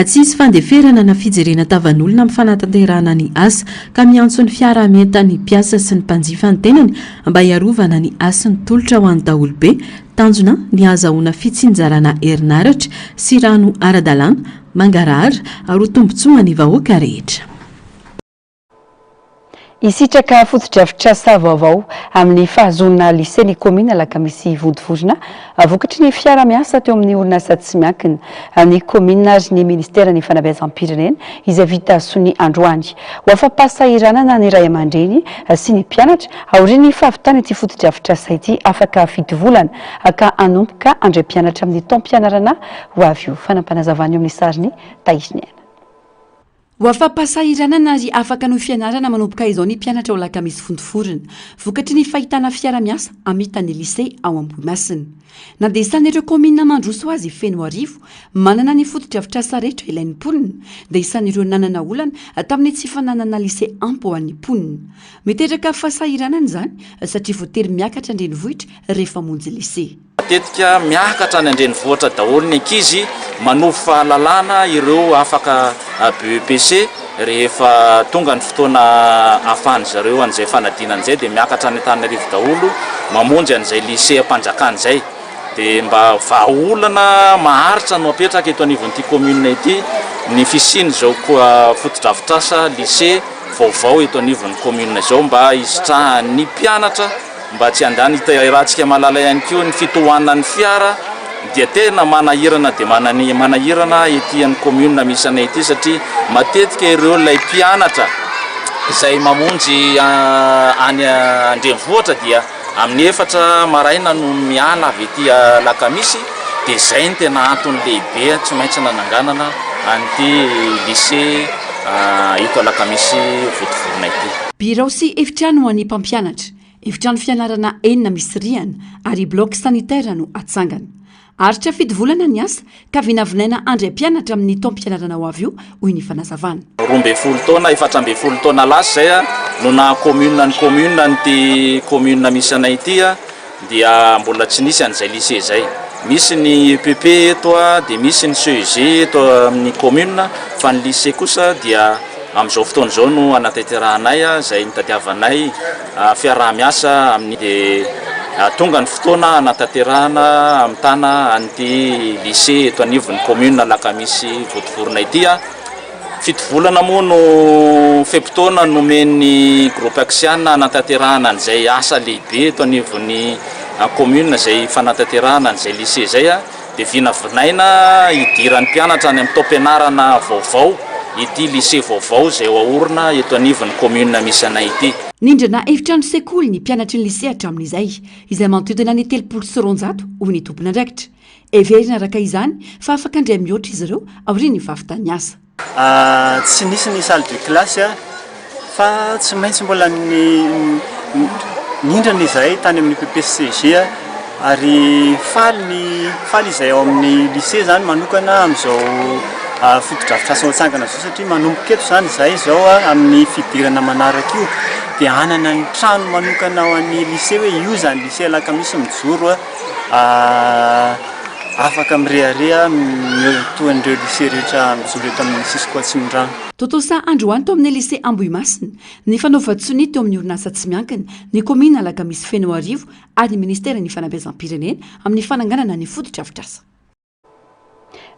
Tsisy fandeferana na fijerena tavan'olona amin'ny fanatanterahana ny asa ka miantso ny fiara-mienta ny mpiasa sy ny mpanjifa ny tenany mba hiarovana ny asa ny tolotra ho an'ny daholobe tanjona ny azahoana fitsinjarana herinaratra sy rano ara-dalàna mangarahara ary ho tombontsoa ny vahoaka rehetra. Isitraka fotodrafitrasa vaovao amin'ny fahazonana lycée ny commune Alakamisy Vodivorona vokatry ny fiara-miasa teo amin'ny orinasa tsy miankina ny commune ary ny ministera ny fanabeazam-pirenena izay vita Sonia androany ho afa-pahasahiranana ny ray aman-dreny sy ny mpianatra aorian'ny fahavitana ity fotodrafitrasa ity afaka fito volana ka hanomboka andray mpianatra amin'ny taom-pianarana ho avy io. Fanampanazavana eo amin'ny sariny Taisiny. Ho afa-pahasahiranana ary afaka no fianarana manomboka izao ny mpianatra ao Alakamisy Vodivorona vokatry ny fahitana fiara-miasa amitan'ny lycée ao Ambohimasina. Na dia isan'ireo commune mandroso azy feno arivo manana ny fotodrafitrasa rehetra ilain'ny mponina dia isan'ireo nanana olana tamin'ny tsy fananana lycée ampy ho an'ny mponina. Miteraka fahasahiranana izany satria voatery miakatra andrenivohitra rehefa monjy lycée. Matetika miakatra any andrenivohitra daholo ny ankizy manofa fahalalana ireo afaka BEPC rehefa tonga ny fotoana ahafahany zareo an'izay fanadinana izay dia miakatra any Antananarivo daholo mamonjy an'izay lycée ampanjakana izay dia mba vahaolana maharitra no apetraka eto anivon'ity commune ity ny fisiny zao fotodrafitrasa lycée vaovao eto anivon'ny commune izao mba hisitrahan'ny mpianatra mba tsy andany hiterahantsika malala ihany koa ny fitohanan'ny fiara dia tena manahirana dia manahirana ety amin'ny commune misy anay ity satria matetika ireo ilay mpianatra izay mamonjy any andrenivohitra dia amin'ny 4 maraina no miala avy ety Alakamisy dia izay ny tena antony lehibe tsy maintsy nananganana an'ity lycée eto Alakamisy Vodivorona ity. Birao sy efitrano ho an'ny mpampianatra, efitrano fianarana enina misy rihana ary bloc sanitaire no atsangana. Aritra fito volana ny asa ka vinavinaina andray mpianatra amin'ny taom-pianarana ho avy io hoy ny fanazavana. 12 taona 14 taona lasa zay no na commune ny commune misy anay ity dia mbola tsy nisy an'izay lycée zay. Misy ny PP eto dia misy ny CEG eto amin'ny commune fa ny lycée kosa dia amin'izao fotoana izao no anateterahanay izay nitadiavanay fiaraha-miasa amin'ny tonga ny fotoana anatanterahana amitana an'ity lycée eto anivon'ny commune Alakamisy Vodivorona ity 7 volana moa no feptaona nomen'ny groupe action anatanterahana an'izay asa lehibe eto anivon'ny commune izay fanatanterahana an'izay lycée zay dia vinavinaina hidiran'ny mpianatra any amin'ny taom-pianarana vaovao ity lycée vaovao izay hoahorona eto anivon'ny commune misy anay ity. Nindrana efitrano sekoly ny mpianatra ny lycée hatramin'izay izay manodidina ny 300 hoy ny tompony andraikitra. Everina araka izany fa afaka andray mihoatra izy ireo aorian'ny fahavitany asa. Tsy nisy ny salle de classe fa tsy maintsy mbola nindrana izahay tany amin'ny PPCG ary faly izay ao amin'ny lycée zany manokana amin'izao fotodrafitrasa atsangana zao satria manomboka eto zany izay zao amin'ny fidirana manaraka io dia hanana ny trano manokana ao an'ny lycée hoe io zany lycée Alakamisy mijoro afaka mirearea mitoan'ireo lycée rehetra mijoro eto amin'ny sisiko atsimon-drano. Totosa androany teo amin'ny lycée Ambohimasina ny fanaovan-tsony teo amin'ny orinasa tsy miankina ny komina Alakamisy Feno Arivo ary ny ministera ny fanabeazam-pirenena amin'ny fananganana ny fotodrafitrasa.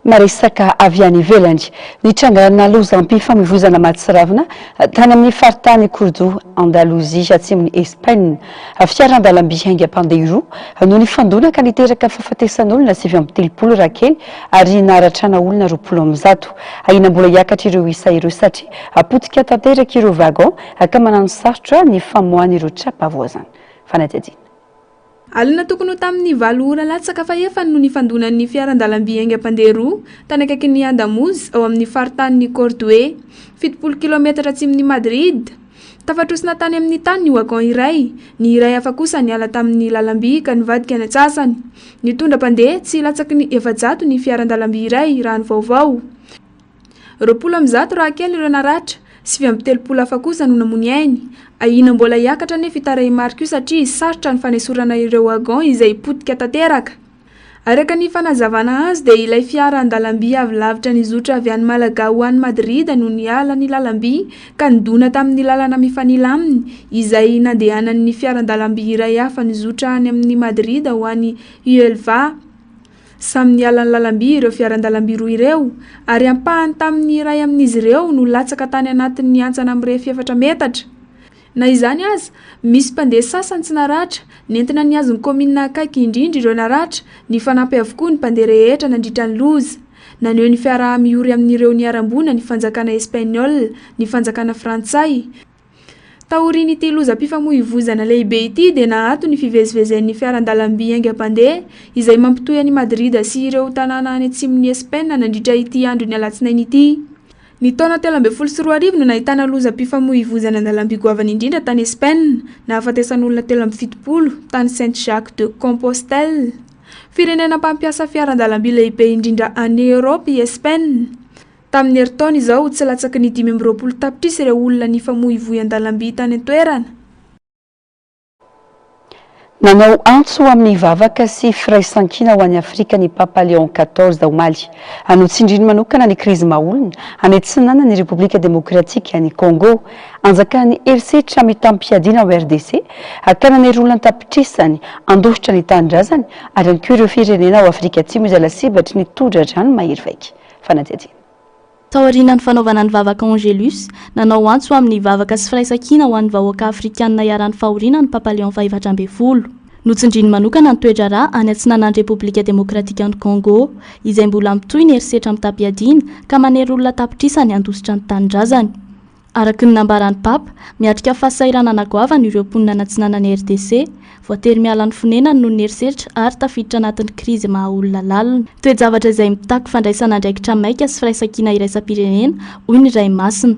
Maresaka avy any ivelany ny trangana lozam-pifamoivoizana Matsiravina tany amin'ny faritany Cordoue Andalozia atsimon'ny Espagne fiaran-dalamby haingam-pandeha roa no nifandona ka niteraka fahafatesan'olona 730 rakely ary naharatrana olona 20 ainam-bola hiakatra ireo isa ireo satria apotika tanteraka ireo vagon ka manano sarotra ny famoahana ireo trapavoazana. Fanatedina. Alina tokony tamin'ny 7 ora latsaka fa efa no nifandonan'ny fiaran-dalamby haingam-pandeha roa tany akaikin'ny Andamoz ao amin'ny faritany Cordoue 70 km atsimon'ny Madrid. Tafatrosina tany amin'ny tany ny wagon iray, ny iray hafa kosa niala tamin'ny lalamby ka nivadika ny atsasany. Nitondra mpandeha tsy latsaky ny 700 ny fiaran-dalamby iray raha ny vaovao. 20 rakely ireo naratra, 730 hafa kosa no namony ainy. Aina mbola hiakatra nefa itaray marika io satria sarotra ny fanesorana ireo wagon izay potika tanteraka. Araka ny fanazavana azy dia ilay fiaran-dalamby avy lavitra nizotra avy any Malaga ho any Madrid no niala ny lalamby ka nidona tamin'ny lalana mifanila aminy izay nandehanan'ny fiaran-dalamby iray hafa nizotra any amin'ny Madrid ho any Huelva. Samy niala ny lalamby ireo fiaran-dalamby roa ireo ary ampahany tamin'ny iray amin'izy ireo no latsaka tany anatin'ny antsana amin'ny rehefa 4 metatra. Na izany aza, misy mpandeha sasany tsy naratra, nentina ny azon'ny komina akaiky indrindra ireo naratra, ny fanampy avokoa ny mpandeha rehetra nandritra ny loza. Naneo ny fiara miory amin'ireo niarambona ny fanjakana Espagnol, ny fanjakana Frantsay. Taorin'ity lozam-pifamoivoizana lehibe ity dia nahato ny fivezivezen'ny fiaran-dalamby haingam-pandeha izay mampitohy any Madrid sy ireo tanàna any atsimon'ny Espaina nandritra ity andro ny alatsinainy ity. Ny taona 2024 no nahitana lozam-pifamoivoizana an-dalamby goavana indrindra tany Espaina, nahafatesan'olona 370 tany Saint-Jacques de Compostelle. Firenena mpampiasa fiaran-dalamby lehibe indrindra any Europe i Espaina. Tamin'ny herintaona izao tsy latsaky ny 520 tapitrisa ireo olona nifamoivoy an-dalamby tany an-toerana. Nanao antso amin'ny vavaka sy firaisan-kina ho an'ny Afrika ny Papa Léon XIV omaly. Anotsindriny manokana ny krizy maolona any antsinana ny Repoblika Demokratika ny Congo, anjakan'ny herisetra mitampiadiana ao RDC, akanana ireo olona tapitrisany, andosotra ny tanindrazany ary ihany koa ireo firenena ao Afrika Atsimo izay lasibatry ny tondra-drano mahery vaika. Fanatediana. Taoriana ny fanaovana ny vavaka Angelus, nanao antso amin'ny vavaka sy firaisan-kina ho an'ny vahoaka afrikanina iaran'ny fahoriana ny Papa Léon XIV. Notsindriny manokana ny toedrara any antsinanan'ny Repoblika Demokratika ny Congo, izay mbola mitohy ny herisetra mitampiadiana ka manery olona tapitrisany andositra ny tanindrazany. Araky ny nambaran'ny Papa, miatrika fahasairana anagoavana ireo mponina antsinanan'ny RDC, voatery miala ny fonenany noho ny herisetra ary tafiditra anatin'ny krizy maha olona lalina. Toe-javatra izay mitaky fandraisana andraikitra maika sy firaisan-kina iraisam-pirenena hoy ny Ray Masina.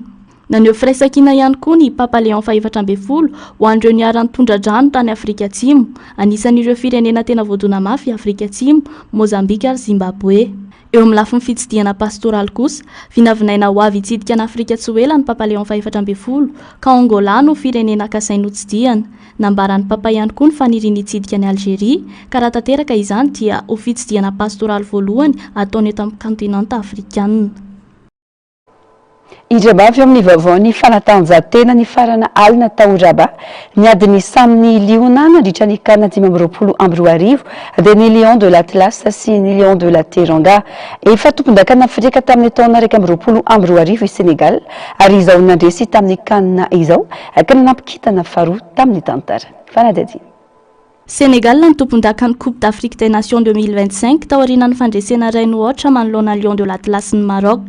Naneo firaisan-kina ihany koa ny Papa Léon XIV ho an'ireo niarany tondra-drano tany Afrika Atsimo, anisan'ireo firenena tena voadona mafy Afrika Atsimo, Mozambika ary Zimbabwe. Eo amin'ny lafiny fitsidiana pastoraly kosa, vinavinaina ho avy hitsidika an'Afrika Tsoela ny Papa Léon XIV ka Angola no firenena kasainy hotsidiana. Nambaran'ny Papa ihany koa ny faniriany hitsidika ny Algérie, ka raha tanteraka izany dia ho fitsidiana pastoraly voalohany ataony eto amin'ny kontinanta afrikanina. Indremavy amin'ny vaovao ny fanatanjahantena ny farana alina Taoraba, ny adiny samy ny Liona nandritra ny kana 520 dia ny Lion de l'Atlas sy ny Lion de la Teranga efa tompon-dakana afrika tamin'ny taona 2020 i Senegal ary izao nandresy tamin'ny kanina izao ka nanampikitana faharoa tamin'ny tantara. Fanadadina. Sénégal ny tompon-dakan'ny Coupe d'Afrique des Nations 2025 taorian'ny fandresena rainy ohatra manoloana Lion de l'Atlas ny Maroc.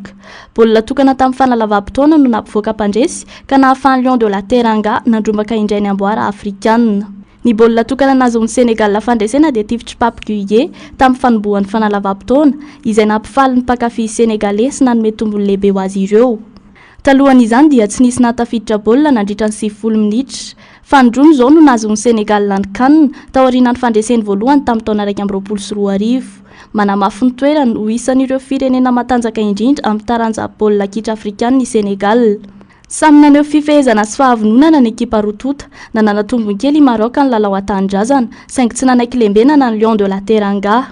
Baolina tokana tamin'ny fanalavam-potoana no nampivoaka mpandresy ka nahafahan'ny Lion de la Teranga nandrombaka indray ny amboara afrikanina. Ny baolina tokana nazon'ny Sénégal fandresena dia tifitry Pape Gueye tamin'ny fanombohan'ny fanalavam-potoana izay nampifaly ny mpakafy sénégalais sy nanome tombony lehibe ho azy ireo. Talohan'izany dia tsy nisy natafiditra baolina nandritra ny 90 minitra. Fandromo zao no nazon'ny Sénégal ny kanina taorian'ny fandreseny voalohany tamin'ny taona 2022. Manamafy ny toerany ho isan'ireo firenena matanjaka indrindra amin'ny taranja baolina kitra afrikanina ny Sénégal. Samy naneo fifehezana sy fahavononana ny ekipa rotota, nanana tombony kely Maroc ny lalao an-tanindrazana, saingy tsy nanaiky lembena na ny Lion de la Teranga.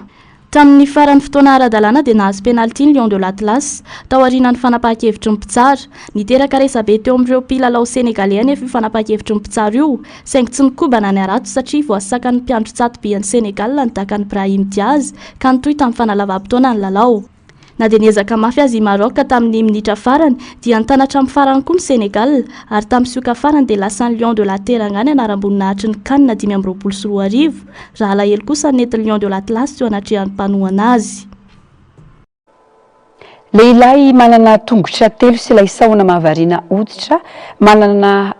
tamin'ny faran'ny fotoana ara-dalàna dia nahazo penalty ny Lion de l'Atlas tao aorian'ny fanapahan-kevitry ny mpitsara niteraka resabe teo amin'ireo mpilalao senegalais anefa io fanapahan-kevitry ny mpitsara io saingy tsy nikobana ny arato satria voasakan'ny mpiandro tsatobian'ny Senegal nitakan'ny Brahim Diaz ka nitohy tamin'ny fanalavam-potoana ny lalao. Na dia niezaka mafy azy i Maroc tamin'ny minitra farany dia nitanatra amin'ny farany koa ny Senegal ary tamin'ny sioka farany dia lasa ny Lion de la Teranga ny anaram-boninahitry ny CAN 2024 raha alahelo kosa nety Lion de l'Atlas teo anatrehan'ny mpanohana azy. Lehilahy manana tongotra telo sy ilay sahona mahavariana hoditra manana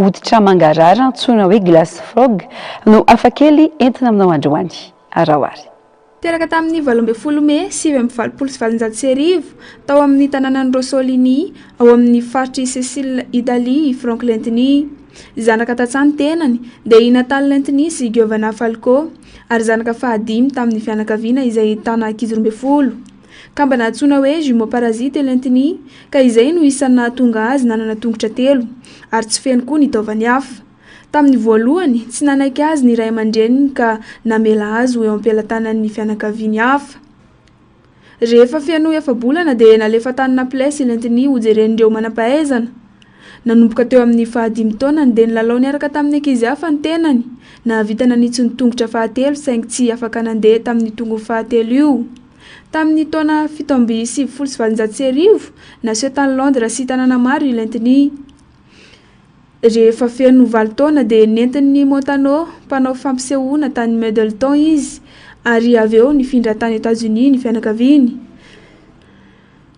hoditra mangarara antsoina hoe glace frog no afakely entina aminao androany arahoary. Teraka tamin'ny 12 Mey 2024 tao amin'ny tanànan'ny Rosolini ao amin'ny faritry Cécile Italie Franck Lentini zanaka tatsany tenany dia i Natal Lentini sy Giovanna Falco ary zanaka fahadimy tamin'ny fianakaviana izay tana 12 kambana antsoina hoe jumeau parasite Lentini ka izay no isana tonga azy nanana tongotra telo ary tsy feno koa ny taovany hafa. Tamin'ny voalohany tsy nanaiky azy ny ray aman-dreniny ka namela azy ho eo am-pelatanan'ny fianakaviany hafa. Rehefa feno efa-bolana dia nalefa tany Naples Lentini ho jeren'ireo manam-pahaizana. Nanomboka teo amin'ny 15 taonany dia nilalao niaraka tamin'ny ankizy hafa ny tenany nahavita nanitsy ny tongotra fahatelo saingy tsy afaka nandeha tamin'ny tongo fahatelo io. Tamin'ny taona 1770 naseho tany Londres sy tanàna maro i Lentini. Rehefa feno 9 taona dia nentin'ny Montano mpanao fampisehoana tany Middleton izy ary avy eo nifindra tany États-Unis ny fianakaviany.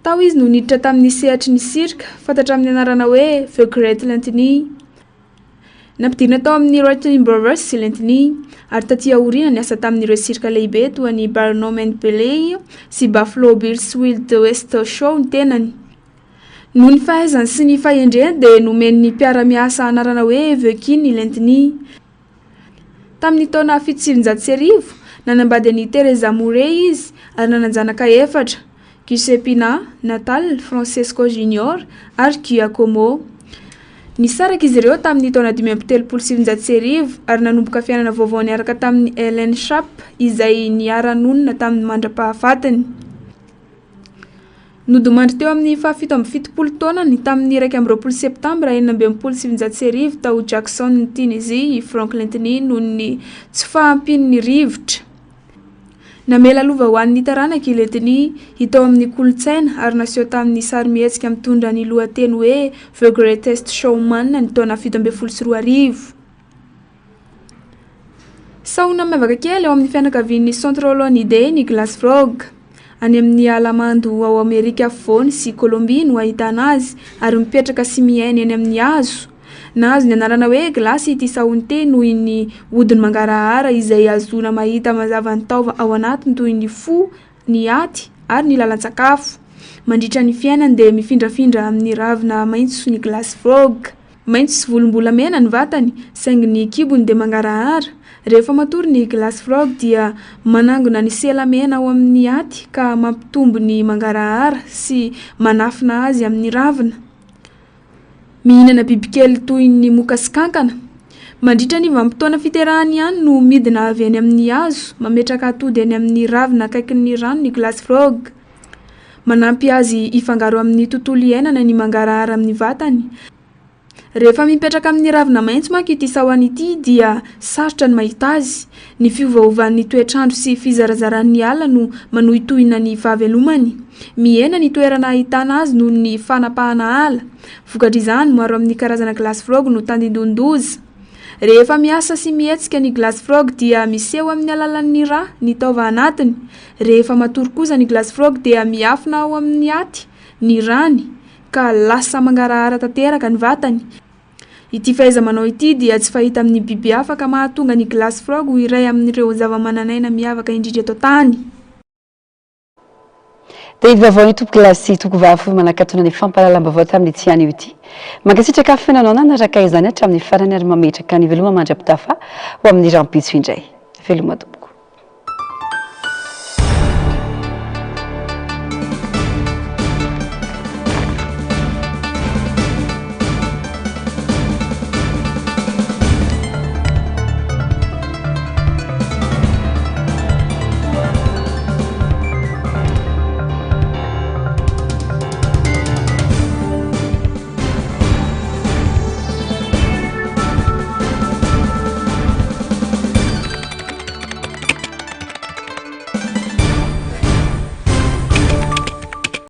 Tao izy no niditra tamin'ny sehatry ny cirque fantatra amin'ny anarana hoe The Great Lentini. Nampidirina tao amin'ny Wrighton Brothers sy Lentini ary taty aoriana niasa tamin'ireo cirque lehibe toa ny Barnum and Bailey sy Buffalo Bills Wild West Show ny tenany. Noho ny fahaizany sy ny fahendreny dia nomen'ny mpiara-miasa anarana hoe The King Lentini. Tamin'ny taona 1790 nanambady ny Teresa Murray izy ary nananjanaka 4 Giuseppina, Natal, Francesco Junior ary Giacomo. Nisaraka izy ireo tamin'ny taona 1770 ary nanomboka fiainana vaovao niaraka tamin'ny Ellen Sharp izay niara-nonina tamin'ny mandra-pahafatiny. Nodomandry teo amin'ny 17 taonany tamin'ny 1 septambra 1770 tao Jackson ny Tunisie i Franck Lentini noho ny tsy fahampian'ny rivotra. Namela lova ho an'ny taranaka i Lentini hitao amin'ny kolotsaina ary naseho tamin'ny sary mihetsika mitondra ny lohateny hoe The Greatest Showman ny taona 17 Sahona mavaka kely ao amin'ny fianakavian'ny Centrolonide ny glace frog. Any amin'ny alamando ao Amerika afovoany sy Colombie no ahitana azy ary mipetraka sy miaina eny amin'ny hazo. Nahazo ny anarana hoe glasy ity sahony ity noho ny hodiny mangarahara izay azoana mahita mazava ny taova ao anatiny toy ny fo, ny aty ary ny lalan-tsakafo. Mandritra ny fiainany dia mifindrafindra amin'ny ravina maitso ny glace frog. Maitso sy volombolamena ny vatany saingy ny kibony dia mangarahara. Rehefa matory ny glace frog dia manangona ny selamena ao amin'ny aty ka mampitombo ny mangarahara sy manafina azy amin'ny ravina. Mihinana bibikely toy ny moka sy kankana. Mandritra ny vanim-potoana fiterahany ihany no midina avy any amin'ny hazo mametraka atody any amin'ny ravina akaikin'ny rano ny glace frog. Manampy azy ifangaro amin'ny tontolo iainana ny mangarahara amin'ny vatany. Rehefa mipetraka amin'ny ravina maitso manko ity sahony ity dia sarotra ny mahita azy. Ny fiovaovan'ny toetrandro sy fizarazaran'ny ala no manohitohina ny fahavelomany. Miena ny toerana ahitana azy noho ny fanapahana ala. Vokatry izany maro amin'ny karazana glace frog no tandindondoza. Rehefa miasa sy mihetsika ny glace frog dia miseho amin'ny alalan'ny rà ny taova anatiny. Rehefa matory kosa ny glace frog dia miafina ao amin'ny aty ny rany ka lasa mangarahara tanteraka ny vatany. Ity fahaiza-manao ity dia tsy fahita amin'ny biby hafa ka mahatonga ny glace frog ho iray amin'ireo zava-mananaina miavaka indrindra eto tany. Dia vaovao ny tompo glasy toko vavy manakatona ny fampahalalam-baovao tamin'ny ity anio ity. Mankasitraka fihinanao nanaraka izany hatramin'ny farany ary mametraka ny veloma mandra-pitafa ho amin'ny rambitso indray. Veloma tompoko.